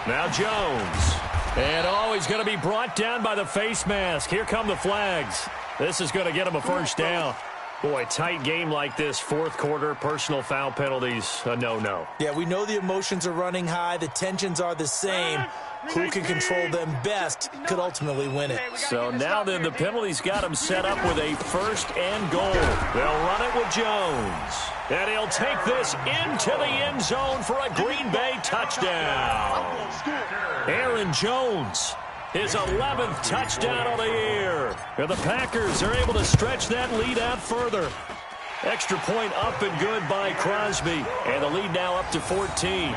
Now Jones. And he's going to be brought down by the face mask. Here come the flags. This is going to get him a first down. Boy, tight game like this, 4th quarter, personal foul penalties, a no-no. Yeah, we know the emotions are running high. The tensions are the same. Who can control them best could ultimately win it. So now then, the penalties got him set up with a 1st and goal. They'll run it with Jones. And he'll take this into the end zone for a Green Bay touchdown. Aaron Jones, his 11th touchdown of the year. And the Packers are able to stretch that lead out further. Extra point up and good by Crosby. And the lead now up to 14.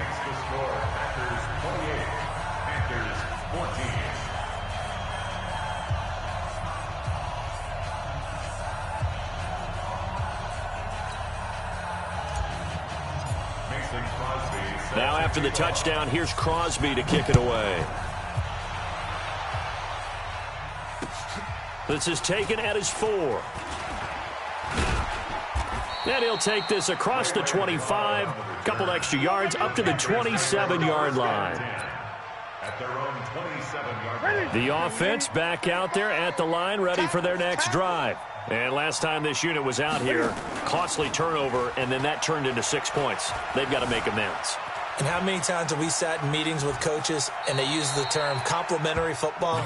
Now after the touchdown, here's Crosby to kick it away. This is taken at his 4. And he'll take this across the 25, a couple extra yards up to the 27-yard line. At their own 27-yard line. The offense back out there at the line, ready for their next drive. And last time this unit was out here, costly turnover, and then that turned into 6 points. They've got to make amends. And how many times have we sat in meetings with coaches and they use the term complementary football?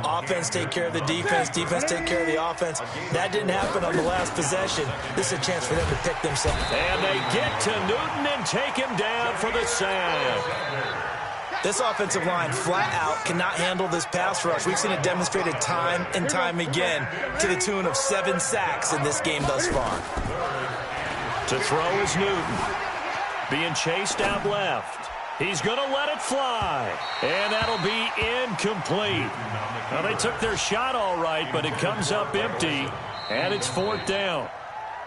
Offense take care of the defense, defense take care of the offense. That didn't happen on the last possession. This is a chance for them to pick themselves. And they get to Newton and take him down for the sack. This offensive line flat out cannot handle this pass rush. We've seen it demonstrated time and time again to the tune of 7 sacks in this game thus far. To throw is Newton. Being chased out left. He's going to let it fly. And that'll be incomplete. Now, they took their shot all right, but it comes up empty, and it's 4th down.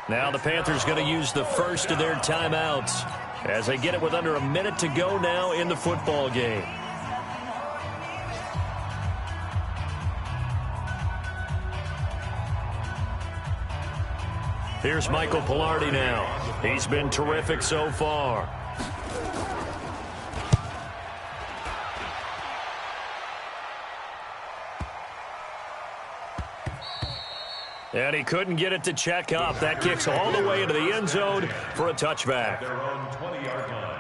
Now the Panthers going to use the first of their timeouts as they get it with under a minute to go now in the football game. Here's Michael Pilardi now. He's been terrific so far. And he couldn't get it to check up. That kicks all the way into the end zone for a touchback. Their own 20-yard line.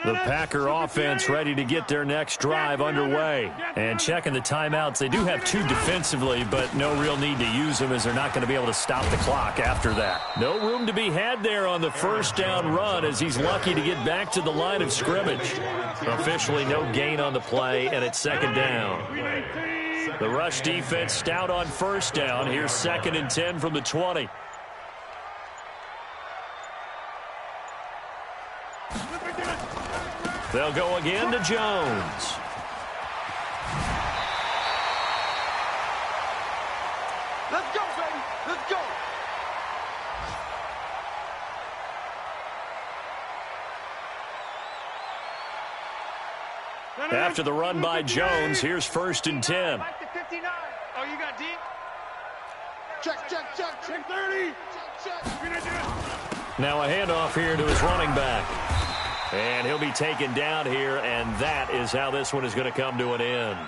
The Packer offense ready to get their next drive underway. And checking the timeouts, they do have 2 defensively, but no real need to use them as they're not going to be able to stop the clock after that. No room to be had there on the first down run as he's lucky to get back to the line of scrimmage. Officially no gain on the play, and it's second down. The rush defense stout on first down. Here's 2nd and 10 from the 20. They'll go again to Jones. Let's go, baby. Let's go. After the run by Jones, here's 1st and 10. Back to 59. Oh, you got deep? Check, check, check. Check 30. Check, check. Now a handoff here to his running back. And he'll be taken down here, and that is how this one is going to come to an end.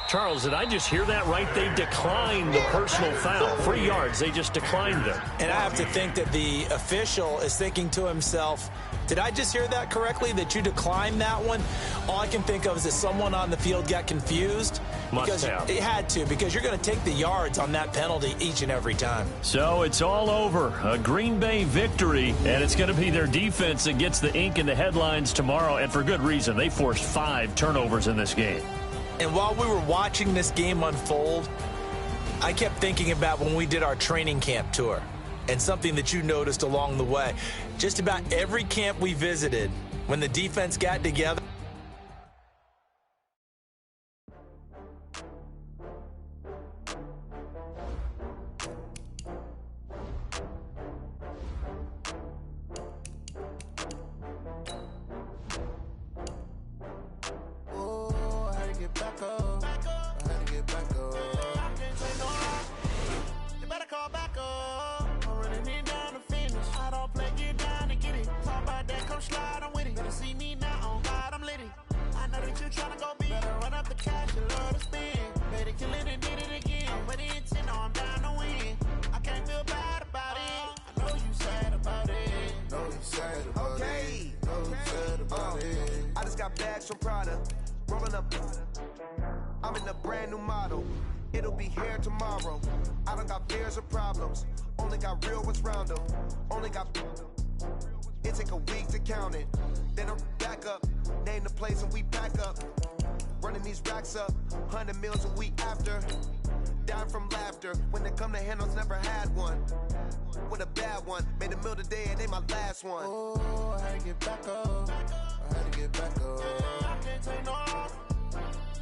Charles, did I just hear that right? They declined the personal foul. 3 yards, they just declined them. And I have to think that the official is thinking to himself, did I just hear that correctly, that you declined that one? All I can think of is that someone on the field got confused. Must have. It had to, because you're going to take the yards on that penalty each and every time. So it's all over. A Green Bay victory, and it's going to be their defense that gets the ink in the headlines tomorrow, and for good reason. They forced 5 turnovers in this game. And while we were watching this game unfold, I kept thinking about when we did our training camp tour and something that you noticed along the way. Just about every camp we visited, when the defense got together, bags from Prada, rolling up. I'm in a brand new model. It'll be here tomorrow. I don't got fears or problems. Only got real ones round them. Only got. It take a week to count it. Then I'm back up. Name the place and we back up. Running these racks up. 100 meals a week after. Dying from laughter. When it come to handles, never had one. With a bad one. Made a meal today and they my last one. Oh, I had to get back up. I had to get back up. I can't take no more.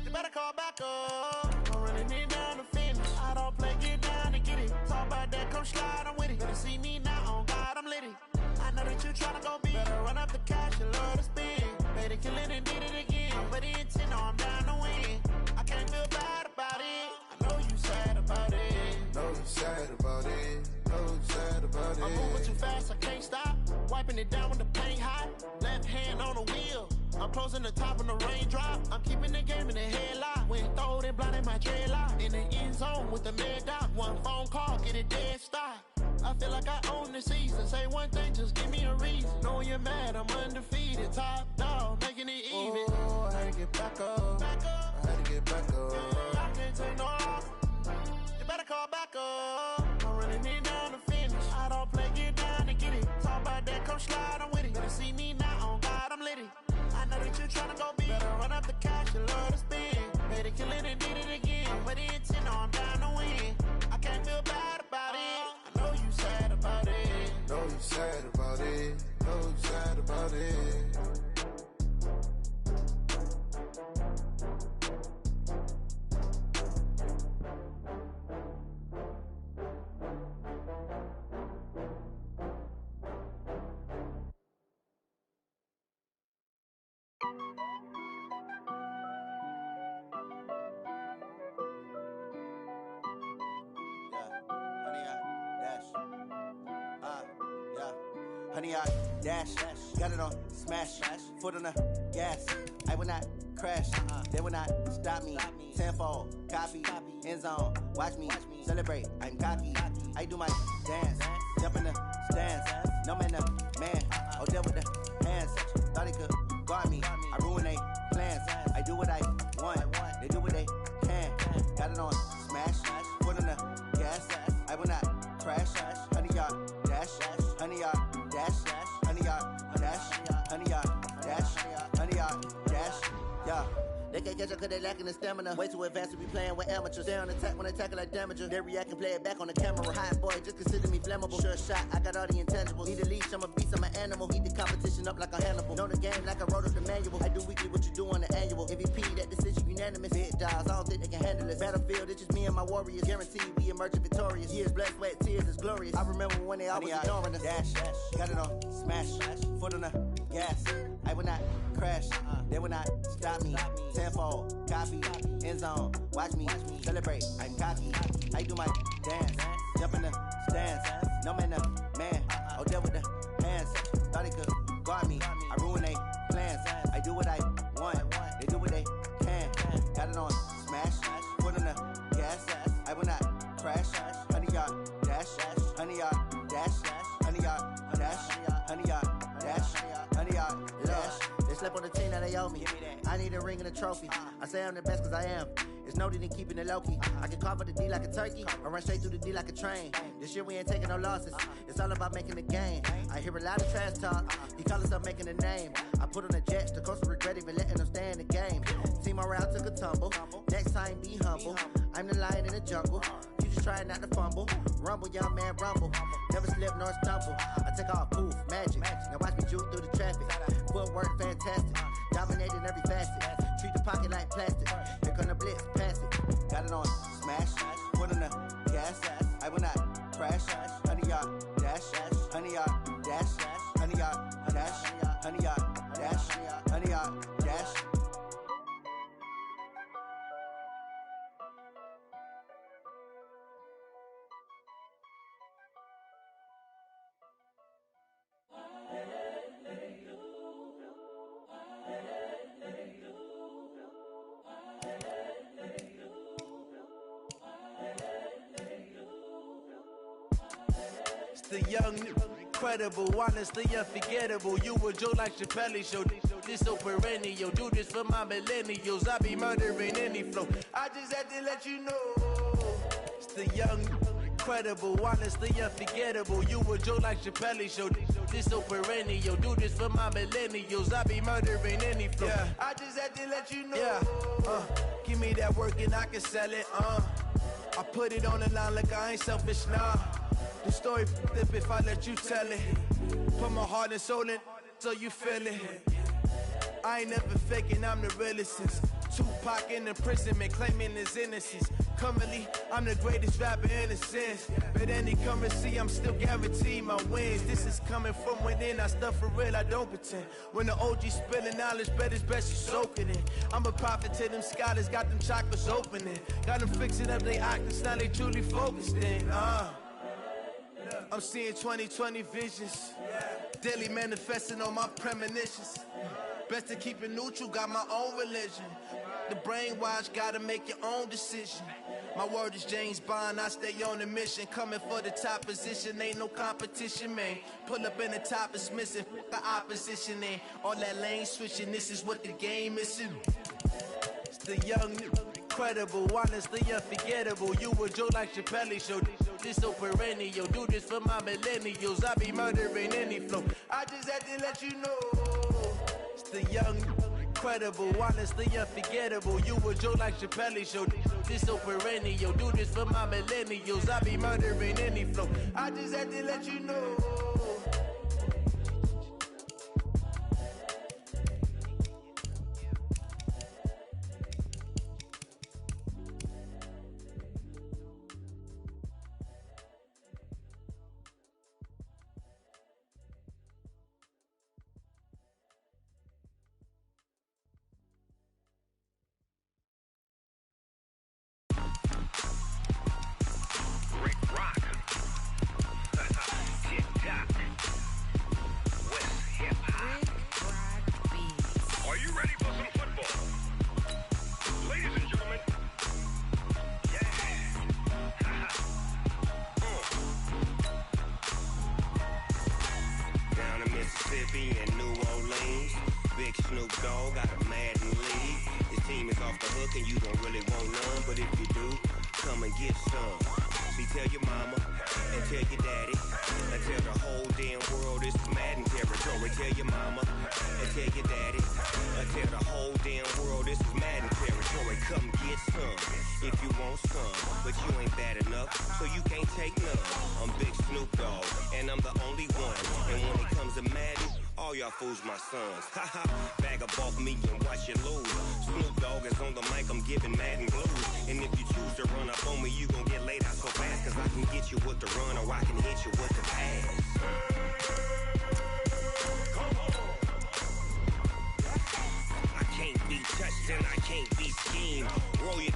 You better call back up. I'm running it down to finish. I don't play, get down to get it. Talk about that, come slide, I'm with it. Better see me now, on God, I'm litty. I know that you tryna go big. Better run up the cash, you love to spin. Better kill it and did it again. But the intent, no, I'm down to win. I can't feel bad about it. I know you sad about it. Know you sad about it. Know you sad about it. I'm moving too fast, I can't stop. Wiping it down when the paint hot. Left hand on the wheel. I'm closing the top when the raindrop. I'm keeping the game in the headlock. When throwed and blinded my dreadlock. In the end zone with the mad dot. One phone call, get it dead stop. I feel like I own the season. Say one thing, just give me a reason. Knowing you're mad, I'm undefeated. Top dog, making it even. Oh, I had to get back up. I had to get back up. I can't take no off. You better call back up. I'm running it down to finish. I don't play, get down to get it. Talk about that, come slide, I'm with it. Better see me now, on God, I'm litty. I know that you tryna go big. Better run up the cash, you love to spin. Better kill it and did it again. But the intent, no, I'm down to win. I can't feel bad about it. I know you sad about it. Know you sad about it. Know you sad about it. Honey, I dash, got it on, smash, foot on the gas. I will not crash. They will not stop me. Tenfold, copy, end zone. Watch me celebrate. I'm cocky. I do my dance, jump in the stands. No man, man. Oh, there with the hands. Thought he could guard me. I ruin they plans. I do what I want. They do what they can. Got it on smash. Foot on the gas. I will not crash. 100-yard dash. 100-yard dash. 100-yard dash. 100-yard dash. 100-yard dash. Yeah. They can't catch up cause they lacking the stamina. Way too advanced to be playing with amateurs. Stay on attack when they tackle like damager. They react and play it back on the camera. Hot boy, just consider me flammable. Sure shot, I got all the intangibles. Need a leash, I'm a beast, I'm an animal. Heat the competition up like a Hannibal. Know the game like I wrote up the manual. I do weekly what you do on the annual. MVP, that decision unanimous. Big dials, I don't think they can handle it. Battlefield, it's just me and my warriors. Guaranteed we emerge victorious. Years, blood, sweat, tears, it's glorious. I remember when they always ignoring us. Dash, got it on smash. Foot on the gas. I will not crash. They will not stop me. Tenfold, copy, end zone. Watch me celebrate. I'm cocky. I do my dance, jump in the stands. No man, man. Oh, there with the hands. Thought he could guard me. I ruin they plans. I do what I want. They do what they can. Got it on smash. Foot on the gas. I will not crash. 100-yard dash. 100-yard dash. 100-yard dash. 100-yard dash. 100-yard dash. They slept on the team that they owe me. I need a ring and a trophy. I say I'm the best cause I am. It's noted in keeping it low-key. I can carve up the D like a turkey or run straight through the D like a train. This year we ain't taking no losses. It's all about making the game. I hear a lot of trash talk. He call himself making a name. I put on the Jets. The coach will regret even letting them stay in the game. Team morale took a tumble. Next time be humble. I'm the lion in the jungle. You just try not to fumble. Rumble, young man, rumble. Never slip nor stumble. I take off, poof, magic. Now watch me juke through the traffic. Footwork fantastic. Dominating every facet. Treat the pocket like plastic. Here come the blitz, pass it. Got it on smash. Foot on the gas. I will not crash. 100-yard dash. 100-yard dash. 100-yard dash. 100-yard dash. 100-yard dash. The young, incredible, honestly unforgettable. You a Joe like Chappelle show. This so perennial. Do this for my millennials. I be murdering any flow. I just had to let you know. It's the young, incredible, honestly unforgettable. You a Joe like Chappelle show. This so perennial. Do this for my millennials. I be murdering any flow. Yeah. I just had to let you know. Yeah. Give me that work and I can sell it. I put it on the line like I ain't selfish, nah. The story flip if I let you tell it. Put my heart and soul in so you feel it. I ain't never faking, I'm the realest since Tupac in imprisonment, claiming his innocence. Currently, I'm the greatest rapper in a sense. But any currency, I'm still guaranteed my wins. This is coming from within, I stuff for real, I don't pretend. When the OG spilling knowledge, bet it's best you soak it in. I'm a prophet to them scholars, got them chakras opening. Got them fixing up they octaves, now they truly focused in. I'm seeing 2020 visions. Daily manifesting on my premonitions. Best to keep it neutral, got my own religion. The brainwash, gotta make your own decision. My word is James Bond, I stay on a mission. Coming for the top position, ain't no competition, man. Pull up in the top, it's missing, the opposition, ain't all that lane switching, this is what the game is. It's the young, incredible, honestly unforgettable. You a Joe like Chappelle show. This so perennial. Do this for my millennials. I be murdering any flow. I just had to let you know. It's the young, incredible, honestly unforgettable. You a Joe like Chappelle show. This so perennial. Do this for my millennials. I be murdering any flow. I just had to let you know. Snoop Dogg got a Madden lead. His team is off the hook and you don't really want none, but if you do, come and get some. See, tell your mama and tell your daddy and tell the whole damn world this is Madden territory. Tell your mama and tell your daddy and tell the whole damn world this is Madden territory. Come get some if you want some, but you ain't bad enough, so you can't take none. I'm Big Snoop Dogg, and I'm the only one. And when it comes to Madden, all y'all fools my sons. Haha, bag up off me and watch you lose. Snoop Dogg is on the mic, I'm giving Madden blues. And if you choose to run up on me, you gon' get laid out so fast, cause I can get you with the run or I can hit you with the pass. I can't be touched and I can't be schemed. Roll it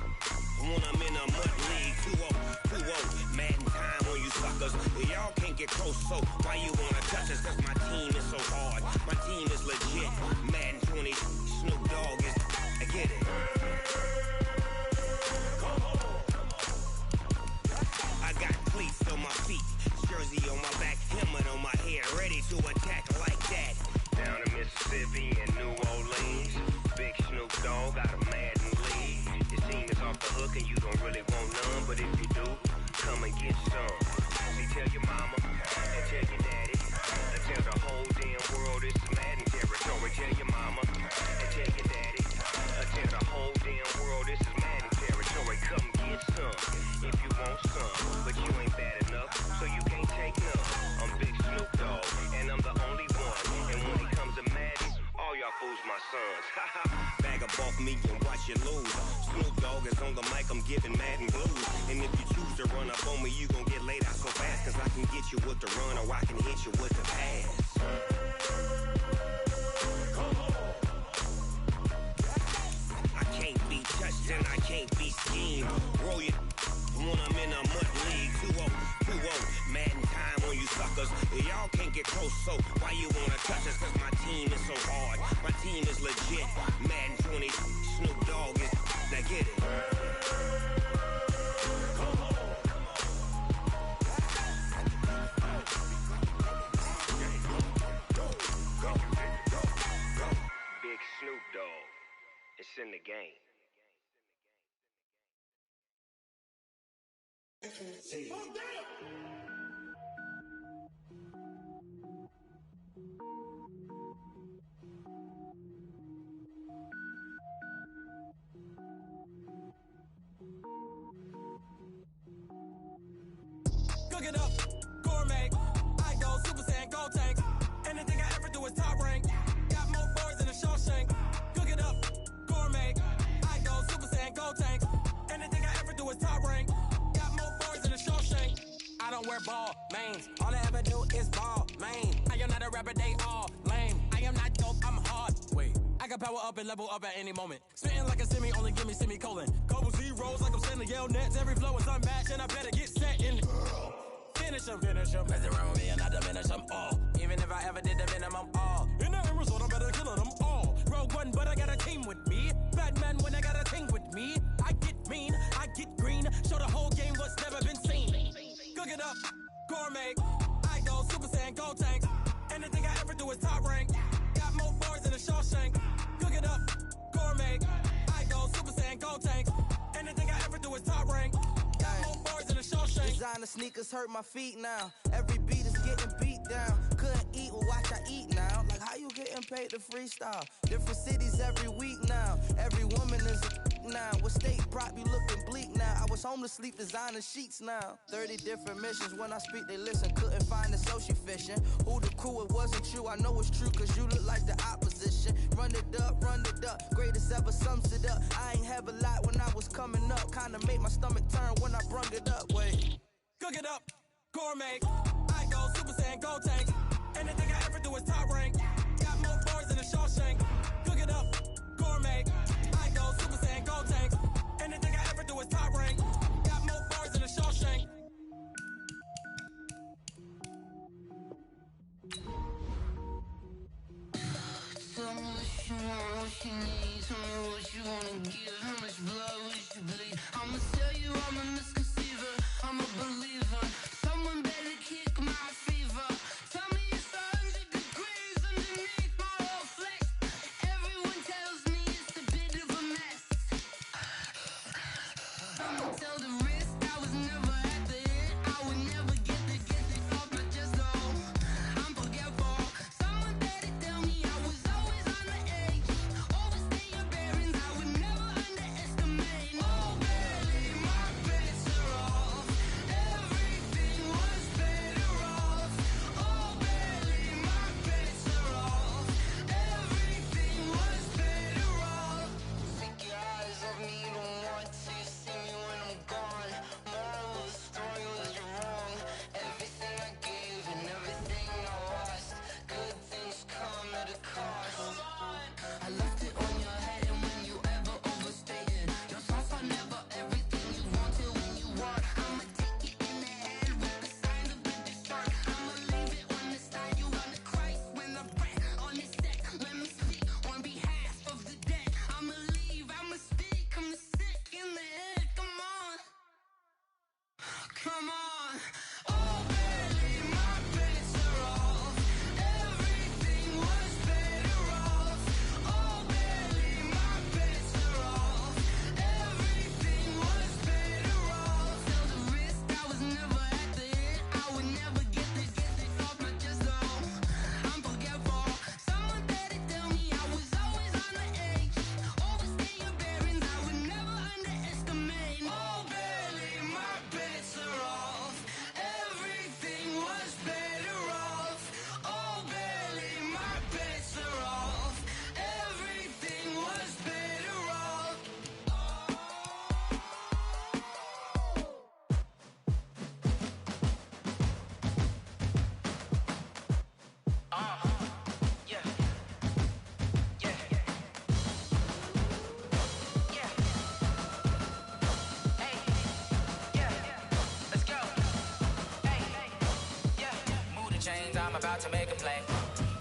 when I'm in a mud league. 2-0, Madden time on you suckers. Y'all can't get close, so why you wanna touch us? Cause my team is so hard, my team is legit. Madden 20, Snoop Dogg is, I get it. I got cleats on my feet, jersey on my back, helmet on my head, ready to attack like that. Down in Mississippi and New Orleans, Big Snoop Dogg got a Madden lead. His team is off the hook and you don't really want none, but if you do, come and get some. See, tell your mama and tell your daddy and tell the whole damn world this is Madden territory. Tell your mama and tell your daddy and tell the whole damn world this is Madden territory. Come get some if you want some, but you ain't bad enough, so you can't take none. I'm Big Snoop Dogg, and I'm the only one. And when it comes to Madden, all y'all fools my sons. Haha, bag up off me and watch you lose. Snoop Dogg is on the mic, I'm giving Madden blues. And if you choose to run up on me, you gon' get laid out so fast, cause I can get you with the run or I can hit you with the pass. I can't be touched and I can't be schemed. Roll it when I'm in a mud league. 2-0, Madden time on you suckers. Y'all can't get close, so why you wanna touch us? Cause my team is so hard, my team is legit. Madden 20, Snoop Dogg is, now get it. Big Snoop Dogg, it's in the game. Cook it up, gourmet. I go Super Saiyan, gold tank. Anything I ever do is top rank. Got more boards than a Shawshank. Cook it up, gourmet. I go Super Saiyan, gold tank. Anything I ever do is top rank. Got more boards than a Shawshank. I don't wear ball mains. All I ever do is ball main. I am not a rapper, they all lame. I am not dope, I'm hard. Wait, I can power up and level up at any moment. Spitting like a semi, only give me semicolon. Couple zeros like I'm sending yell nets. Every flow is unmatched and I better get set in. Finish them. Mess around with me and I diminish them all. Even if I ever did the minimum all. In the end result, I'm better killing them all. Rogue One, but I got a team with me. Batman when I got a thing with me. I get mean, I get green. Show the whole game what's never been seen. Cook it up, gourmet. I go Super Saiyan, gold tank. Anything I ever do is top rank. Got more bars than a Shawshank. Cook it up, gourmet. I go Super Saiyan, gold tank. Anything I ever do is top rank. Got more bars than a Shawshank. Designer sneakers hurt my feet now. Every beat is getting beat down. Couldn't eat, well watch I eat now. Like how you getting paid to freestyle? Different cities every week now. Every woman is a now. What state prop you looking bleak now? I was home to sleep, designer sheets now. 30 different missions. When I speak, they listen. Couldn't find it, so she fishing. Who the crew? It wasn't true. I know it's true, cause you look like the opposition. Run it up. Greatest ever sums it up. I ain't have a lot when I was coming up. Kinda made my stomach turn when I brung it up. Wait. Cook it up, gourmet. I go Super Saiyan, gold tank. Anything I ever do is top rank. Got more bars than a Shawshank. Cook it up, gourmet. I go Super Saiyan, gold tank. Anything I ever do is top rank. Got more bars than a Shawshank. Tell me what you want, what you need. Tell me what you wanna give. How much blood would you bleed? I'ma tell you I'm a misconceiver. I'm a believer. Someone better kick my fever. Tell me it's 100 degrees in about to make a play.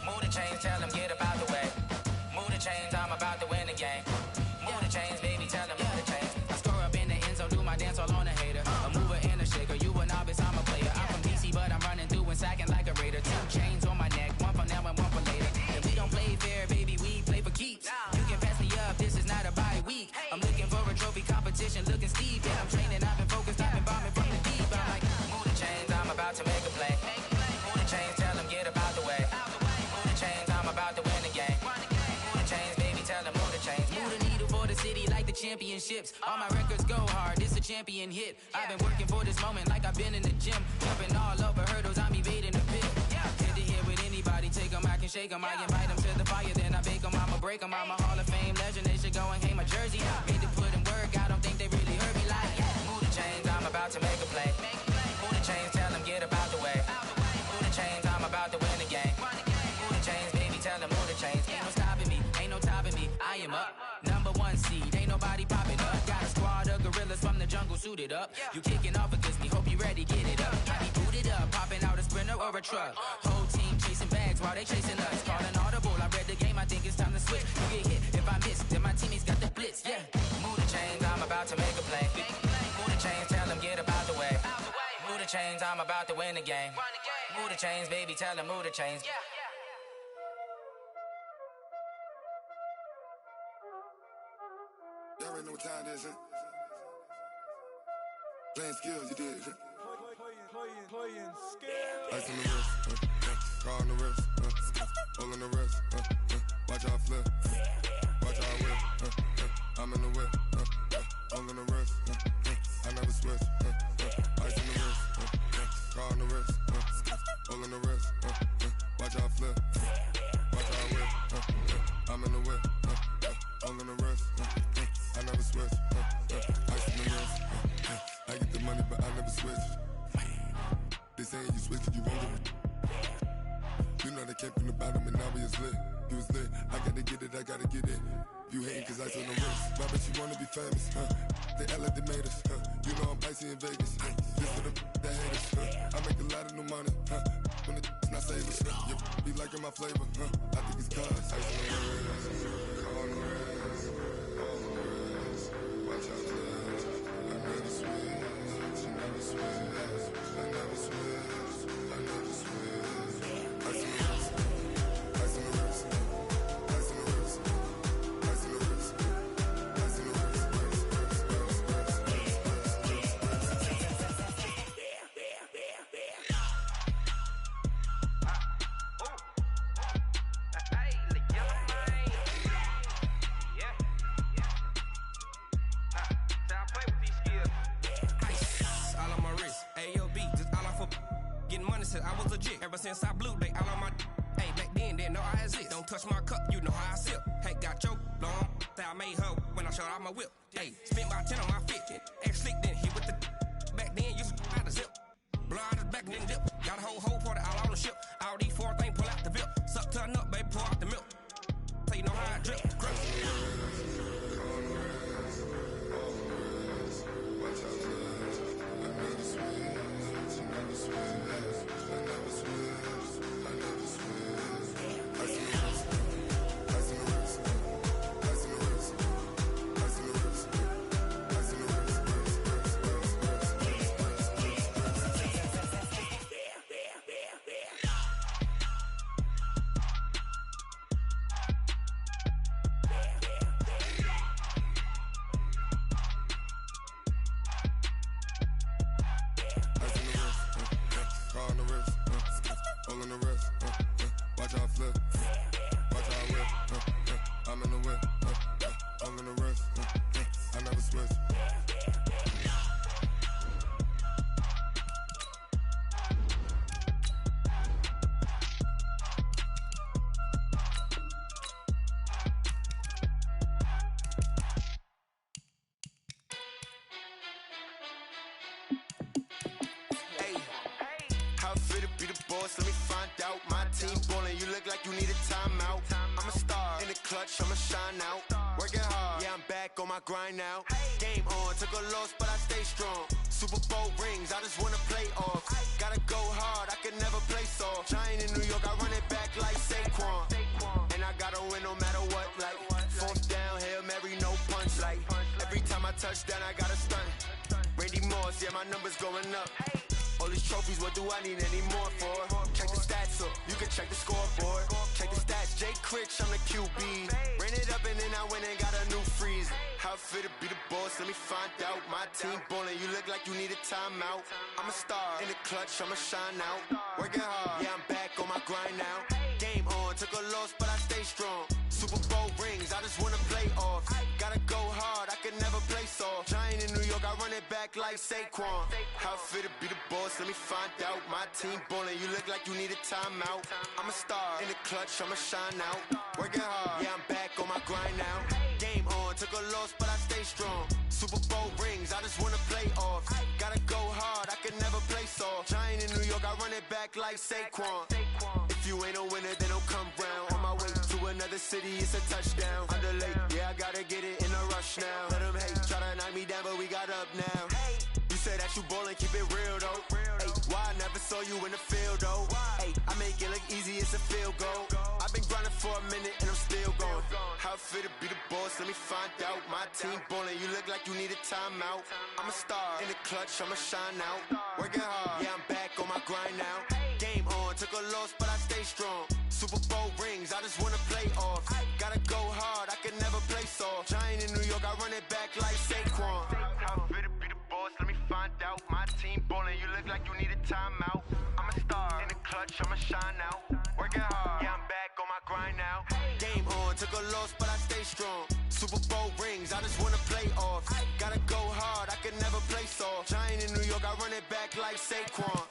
Move the chains, tell them get about the way. Move the chains, I'm about to win the game. Move the chains, baby, tell them move the chains. I score up in the end zone, do my dance all on a hater. A mover and a shaker, you a novice, I'm a player. I'm from DC, but I'm running through and sacking like a raider. 2 chains on my neck, one for now and one for later. If we don't play fair, baby, we play for keeps. You can pass me up, this is not a bye week. I'm looking for a trophy competition, looking steep. Yeah, I'm training, I've been focused, I've been bombing from the deep. I'm like, move the chains, I'm about to make a play. Move the chains, tell them get about the way. Move the chains, I'm about to win the game. Move the chains, baby, tell them move the chains. Move the needle for the city like the championships. All my records go hard, this a champion hit. I've been working for this moment like I've been in the gym. Jumping all over hurdles, I'm evading the pit. Head to head with anybody, take them, I can shake them. I invite them to the fire, then I bake them, I'ma break them. I'm a Hall of Fame legend, they should go and hang my jersey. Made to put in work, I don't think they really heard me like, move the chains, I'm about to make a play. Move the chains, tell them get about the way. Move the chains, I'm about to win the game. Move the chains, baby, tell them move the chains. Ain't no stopping me, ain't no topping me, I am up. Number 1 seed, ain't nobody popping up. Got a squad of gorillas from the jungle suited up. You kicking off against me, hope you ready, get it up. I be booted up, popping out a sprinter or a truck. Whole team chasing bags while they chasing us. Calling audible, I read the game, I think it's time to switch. You get hit, if I miss, then my teammates got the blitz, yeah. Move the chains, I'm about to make a play. Move the chains, tell them get about the way. Move the chains, I'm about to win the game. Move the chains, baby, tell them move the chains. Y'all already know what time it is, huh? Playing skills, you did, huh? Playing skills. Ice on the wrist, car on the wrist, hole in the wrist, watch out flip, watch out whip, I'm in the whip, hole in the wrist, I never switch, ice on the wrist, car on the wrist, hole in the wrist, watch out flip, watch out whip, I'm in the whip, hole in the wrist, I never switch, ice on the wrist, I get the money but I never switch. They saying you switch it, you won't get it. You know they came from the bottom and now we is lit. You was lit, I gotta get it, I gotta get it. You hating cause I on the wrist. Why bet you wanna be famous, huh? They LA they made us, huh? You know I'm icy in Vegas, This for the that haters, I make a lot of new money, When it's not savers, You be liking my flavor, I think it's cause ice on the wrist, on the wrist, on the wrist. Watch out, cuz I never switch, you never switch. I never switch, I never switch. Ice on the wrist, ice on the wrist, ice on the wrist, ice on the wrist, ice on the wrist, I was legit ever since I blew they all on my. Hey, back then didn't know I exist. Don't touch my cup, you know how I sip. Hey, got your long. I made her when I showed out my whip. Hey, spent about 10 on my fit. X slick then hit with the. Back then used to out the zip. Blow out his back and then dip. Got a whole party all on the ship. All these 4 things pull out the VIP. Suck turn up, baby, pour out the milk. So you know how I drip. Let me find out. My team ballin', you look like you need a timeout. I'm a star in the clutch, I'ma shine out. Working hard, yeah, I'm back on my grind now. Game on, took a loss, but I stay strong. Super Bowl rings, I just wanna play off. Gotta go hard, I can never play soft. Giant in New York. playoffs, yeah, my number's going up. All these trophies, what do I need any more for? Check the stats up, you can check the scoreboard. Check the stats, Jay Critch, I'm the QB. Ran it up and then I went and got a new freezer. How it fit to be the boss, let me find out. My team ballin', you look like you need a timeout. I'm a star, in the clutch, I'ma shine out. Working hard, yeah, I'm back on my grind now. Game on, took a loss, but I stay strong. Super Bowl rings, I just wanna play off. Gotta go hard, I can never play soft. Giant in New York, I run it back like Saquon. How it fit to be the boss, let me find out. My team ballin', you look like you need a timeout. I'm a star, in the clutch, I'ma shine out. Working hard, yeah, I'm back on my grind now. Game on, took a loss, but I stay strong. Super Bowl rings, I just wanna play off. Gotta go hard, I can never play soft. Giant in New York, I run it back like Saquon. If you ain't a winner, then don't come round. On my way to another city, it's a touchdown. Underlay, yeah, I gotta get it in a rush now. Let them hate, try to knock me down, but we got up now. You say that you ballin', keep it real though. Ay, why I never saw you in the field though? Ay, I make it look easy, it's a field goal. I've been grinding for a minute and I'm still going. How it fit to be the boss, let me find out. My team ballin', you look like you need a timeout. I'm a star, in the clutch, I'ma shine out. Working hard, yeah, I'm back on my grind now. Game on, took a loss, but I stay strong. Super Bowl rings, I just wanna play off. Gotta go hard, I can never play soft. Giant in New York, I run it back like Saquon. How it fit to be the boss, let me find out. My team ballin', you look like you need a timeout. I'm a star, in the clutch, I'ma shine out. Working hard, yeah, I'm back on my grind now. Game on, took a loss, but I stay strong. Super Bowl rings, I just wanna play off. Gotta go hard, I can never play soft. Giant in New York, I run it back like Saquon.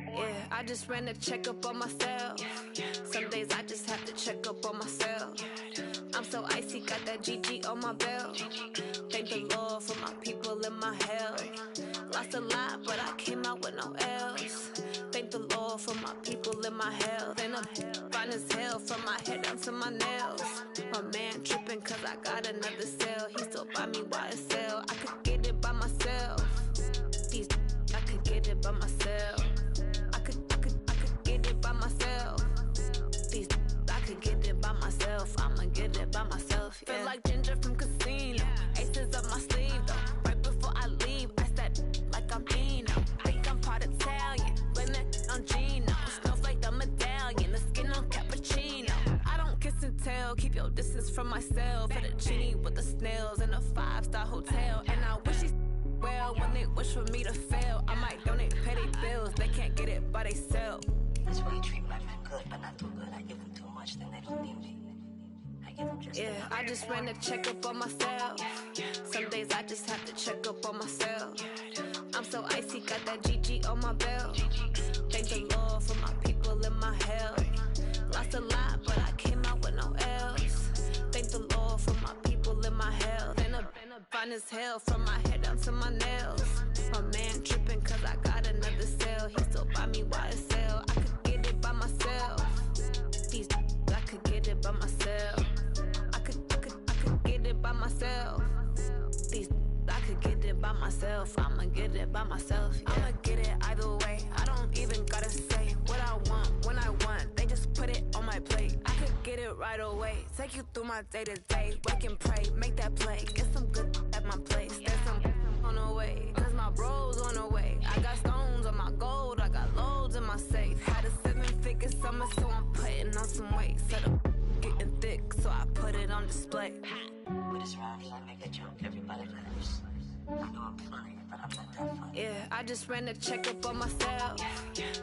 Yeah, I just ran a checkup on myself. Some days I just have to check up on myself. I'm so icy, got that GG on my belt. Thank the Lord for my people in my health. Lost a lot, but I came out with no L's. Thank the Lord for my people in my health. And I'm fine as hell from my head down to my nails. My man tripping cause I got another cell. He still buy me YSL. I could get it by myself. These I could get it by myself. I could get it by myself. These I could get it by myself. I'ma get it by myself. Yeah. Feel like Ginger from Casino. Aces up my sleeve though. Right before I leave, I said like I'm Dino. Think I'm part Italian. Blame it on Gino. Snowflake the medallion. The skin on cappuccino. I don't kiss and tell. Keep your distance from myself. For the genie with the snails in a 5-star hotel. And I wish he's well when they wish for me to fail. I might donate, pay their bills. They can't get it by themselves. That's why you treat my men good, but not too good. I give them too much, then they don't need me. I give them just yeah, I just ran a checkup on myself. Some days I just have to check up on myself. I'm so icy, got that GG on my belt. Thank the Lord for my people in my health. Lost a lot, but I came out with no L's. Thank the Lord for my people in my health. And I'm fine as hell from my head down to my nails. My man tripping cause I got another cell. He still buy me YSL. I could get it by myself. These I could get it by myself. I could get it by myself. These I could get it by myself. I'ma get it by myself. Yeah. I'ma get it either way. I don't even gotta say what I want when I want. They just put it on my plate. I could get it right away. Take you through my day to day. Wake and pray, make that play. Get some good at my place. There's some on the way. Cause my bros on the way. I got stones on my gold. I got loads in my safe. Had a 7-figure summer, so I'm putting on some weight. Set up getting thick, so I put it on display. With this round, I make a jump. Everybody laughs. I know I'm funny, but I'm not that funny. Yeah, I just ran a checkup on myself.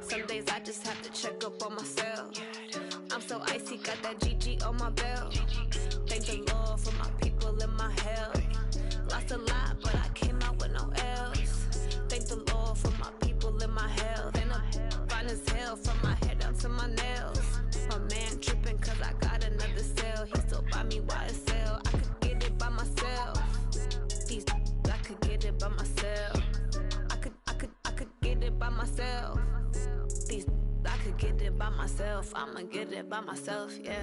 Some days I just have to check up on myself. I'm so icy, got that GG on my belt. Thank the Lord for my people in my health. Lost a lot, but I came out with no L's. Thank the Lord for my people in my health. And I'm fine as hell from my head down to my nails. My man tripping cause I got another cell. He still buy me YSL. I could get it by myself. These I could get it by myself. I could get it by myself. These I could get it by myself. I'ma get it by myself, yeah.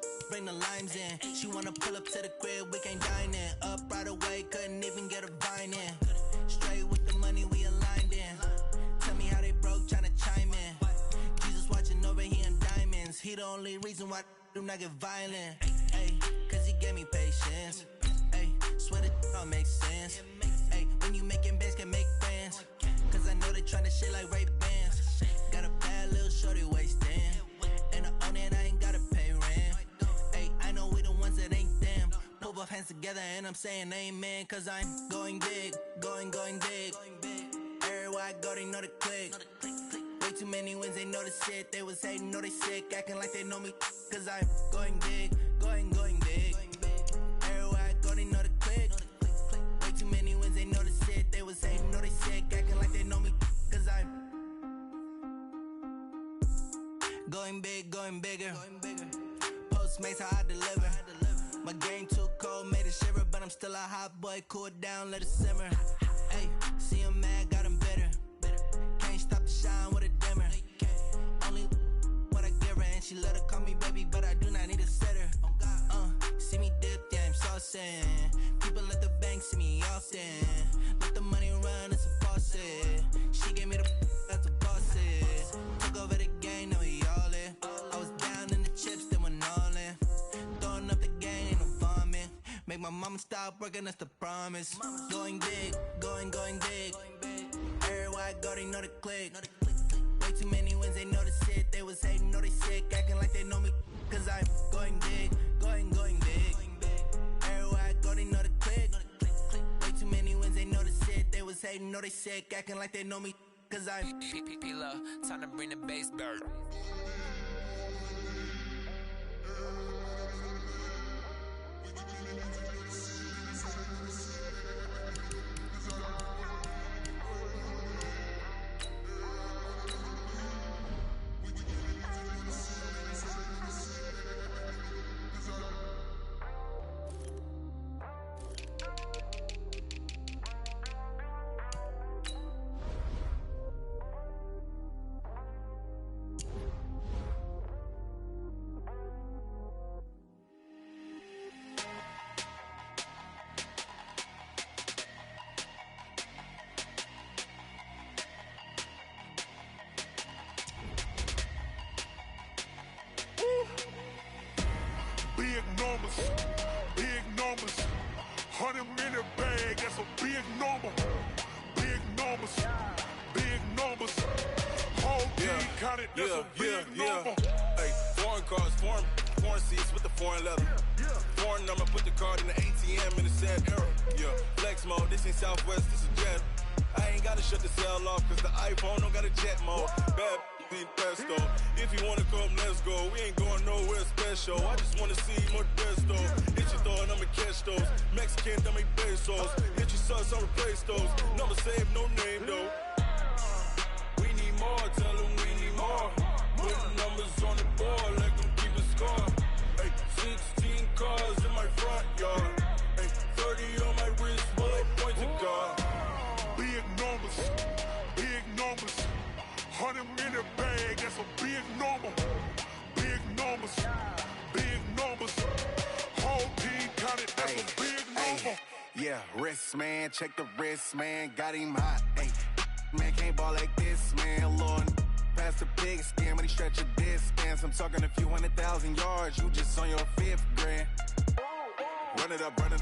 bring the limes in. She wanna pull up to the crib, we can't dine in. Up right away, couldn't even get a vine in. Straight with the money, we aligned in. Tell me how they broke, tryna chime in. Jesus watching over here in diamonds. He the only reason why I do not get violent. Ay, cause he gave me patience. Ay, swear that all makes sense. Ay, when you making bands, can make friends. Cause I know they tryna shit like Ray-Bans. Got a bad little shorty wasting. And I own it, I ain't gotta pay rent. Ay, I know we the ones that ain't them. Pull both hands together and I'm saying amen. Cause I'm going big, going big. Everywhere I go, they know the click. Way too many wins, they know the shit. They was hating, know they sick, acting like they know me. Cause I'm going big, going big. Everywhere I go, they know the click. Way too many wins, they know the shit. They was hating, know they sick, acting like they know me. Cause I'm going big, going bigger. Postmates, how I deliver. My game too cold, made it shiver. But I'm still a hot boy, cool it down, let it simmer. Hey, see him mad, got him bitter. Can't stop the shine with a dimmer. Only what I give her, and she let her call me baby, but I do not need a sitter. See me dip, yeah, I'm saucing. People at the bank see me often. Let the money run, it's a faucet. She gave me the that's a bosses. Took over the game, now we all in. I was down in the chips, then went all in. Throwing up the game, ain't no vomit. Make my mama stop working, that's the promise. Going big, going big. Everywhere I go, they know the click. Way too many wins, they know the shit. They was hating, know they sick, acting like they know me. Cause I'm going big, going big. Everywhere I go, they know the click. Way too many wins, they know the shit. They was hating, know they sick, acting like they know me. Cause I'm P-P-P-Love, time to bring the bass back. Big numbers, 100 in the bag, that's a big number. Big numbers, whole team counted, that's a big number. Hey, foreign cars, foreign seats with the foreign leather. Foreign number, put the card in the ATM in the sad era. Yeah, flex mode, this ain't Southwest, this is Jet. I ain't gotta shut the cell off, cause the iPhone don't got a jet mode. Bad beat pesto. If you wanna come, let's go. We ain't going nowhere special. I just wanna see more desto. Hit your thought, I'ma catch those. Mexican, dummy pesos. Hit your sus, I'll replace those. Number saved, no name though. We need more, tell them we need more. Put numbers on the board, let them keep a score. Hey, 16 cars in my front yard. Hey, 30 on my wrist, while I point to God. Big numbers, 100 in the bag, that's a big number. Big numbers, whole team counted, that's a big number. Yeah, wrist man, check the wrist man, got him hot. Ay, man can't ball like this, man. Lord, past the pig skin when he stretch a distance. I'm talking a few 100,000 yards, you just on your 5th grand. Run it up, count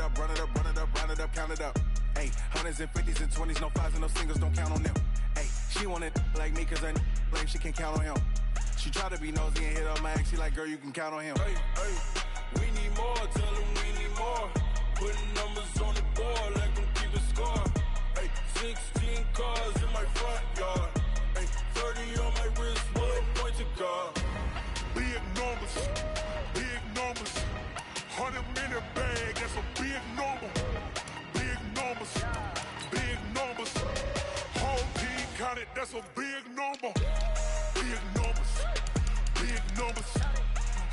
it up. Ay, 100s and 50s and 20s, no 5s and no singles, don't count on them. Ay, she want it like me, cause her like she can count on him. She try to be nosy and hit up my ex, she like, girl, you can count on him. Hey, we need more, tell them we need more. Putting numbers on the board, let them keep a score. Hey, 16 cars in my front yard. Hey, 30 on my wrist, while I point to God. Big numbers, 100 in the bag, that's a big number. Big numbers, whole team counted, that's a big number. Big numbers,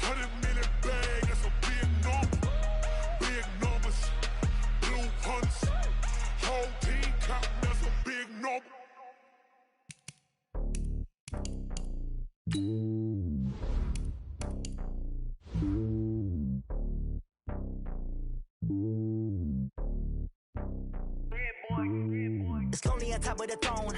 100 in the bag, that's a big number. Big numbers, blue hunts, whole team counting, that's a big number. on top of the throne.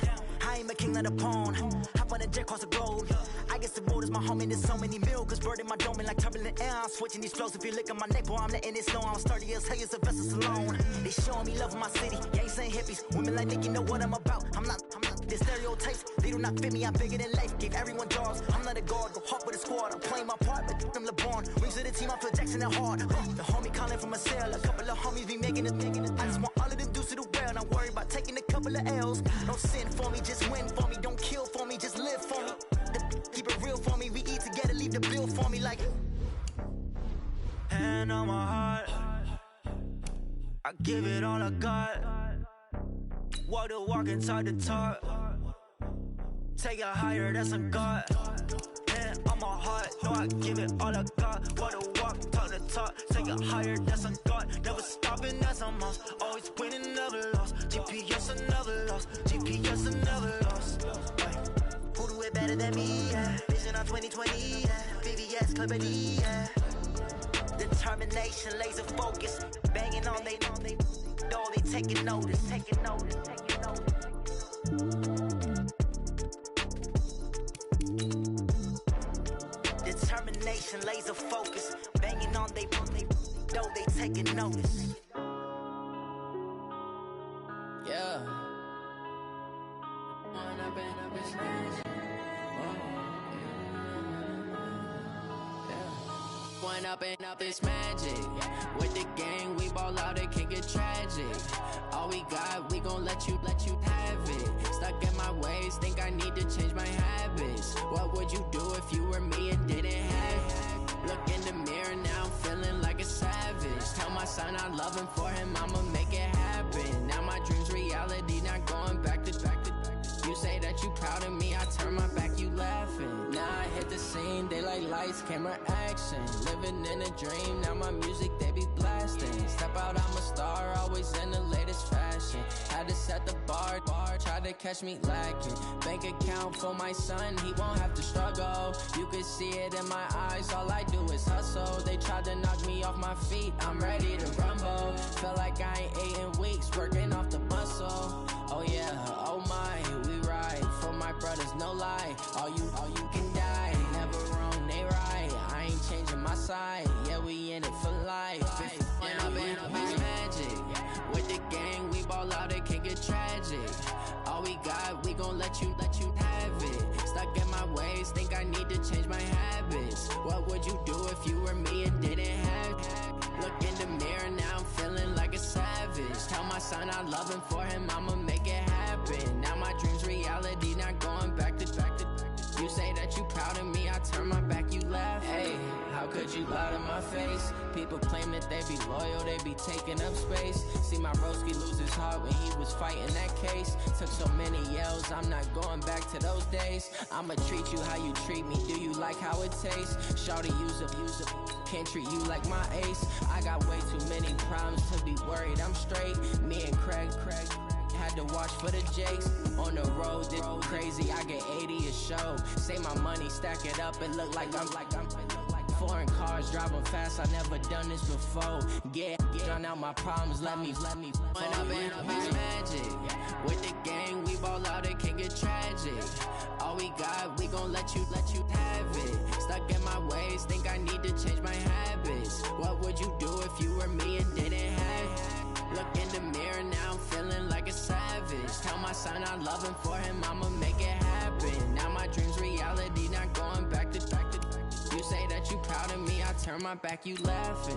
I ain't a king, not a pawn. Hop on a jet across the globe. I guess the world is my home and there's so many milks. Bird in my dome and like turbulent air. I'm switching these flows. If you look at my neck, boy, I'm letting it slow. I'm sturdy as hell, as a vessel alone. They showing me love in my city. Yeah, ain't saying hippies. Women like Nick, you know what I'm about. I'm not the stereotypes. They do not fit me. I'm bigger than life. Gave everyone jobs. I'm not a guard. Go hard with a squad. I'm playing my part, but I'm LeBron. Rings to the team. I feel Jackson and hard. The homie calling from a cell. A couple of homies be making it. I just want all of them dudes to do well. Not worry about taking a couple of L's. Don't sin for me, just win for me. Don't kill for me, just live for me. Keep it real for me. We eat together, leave the bill for me like. Hand on my heart, I give it all I got. Walk the walk and talk the talk. Take it higher, that's a God. Hand on my heart, no, I give it all I got. Walk the walk, talk the talk. Take it higher, that's a God. Never stopping, that's a must. Always winning, never lost. GPS, I never lost. GPS, I never lost. Who do it better than me? Yeah. Vision on 2020. Yeah. VVS, Clarity. Yeah. Determination, laser focus. Banging on they door, they taking notice. Taking notice. Taking notice. Determination, laser focus. Banging on they door, they taking notice. Yeah. Going up and up, it's magic. With the gang, we ball out, it can get tragic. All we got, we gon' let you have it. Stuck in my ways, think I need to change my habits. What would you do if you were me and didn't have it? Look in the mirror, now I'm feeling like a savage. Tell my son I love him, for him I'ma make it happen. Now my dream's reality, not going back to. You say that you proud of me, I turn my back, you laughing. Now I hit the scene, daylight lights, camera action. Living in a dream, now my music, they be blasting. Step out, I'm a star, always in the latest fashion. Had to set the bar, try to catch me lacking. Bank account for my son, he won't have to struggle. You can see it in my eyes, all I do is hustle. They tried to knock me off my feet, I'm ready to rumble. Felt like I ain't ate in weeks, working off the muscle. Oh yeah, oh my, we ride for my brothers, no lie. All you can die, never wrong, they right. I ain't changing my side, yeah, we in it for life. When up and up, it's magic. With the gang, we ball out, it can get tragic. All we got, we gon' let you have it. Stuck in my ways, think I need to change my habits. What would you do if you were me and didn't have it? Look in the mirror, now I'm feeling like a savage. Tell my son I love him, for him I'ma make it happen. Now my dream's reality, not going back to. You say that you proud of me, I turn my back, you laugh. Hey, how could you lie to my face? People claim that they be loyal, they be taking up space. See my broski lose his heart when he was fighting that case. Took so many yells, I'm not going back to those days. I'ma treat you how you treat me, do you like how it tastes? Shawty, use up, can't treat you like my ace. I got way too many problems to be worried, I'm straight. Me and Craig had to watch for the Jakes. On the road, this crazy, I get 80 a show. Say my money, stack it up, it look like I'm foreign cars, driving fast, I never done this before. Get drown out my problems, let me When up and up, it's magic. With the gang, we ball out, it can get tragic. All we got, we gon' let you have it. Stuck in my ways, think I need to change my habits. What would you do if you were me and didn't have it? Look in the mirror, now I'm feeling like a savage. Tell my son I love him, for him I'ma make it happen. Now my dream's reality, not going back to. You say that you proud of me, I turn my back, you laughing.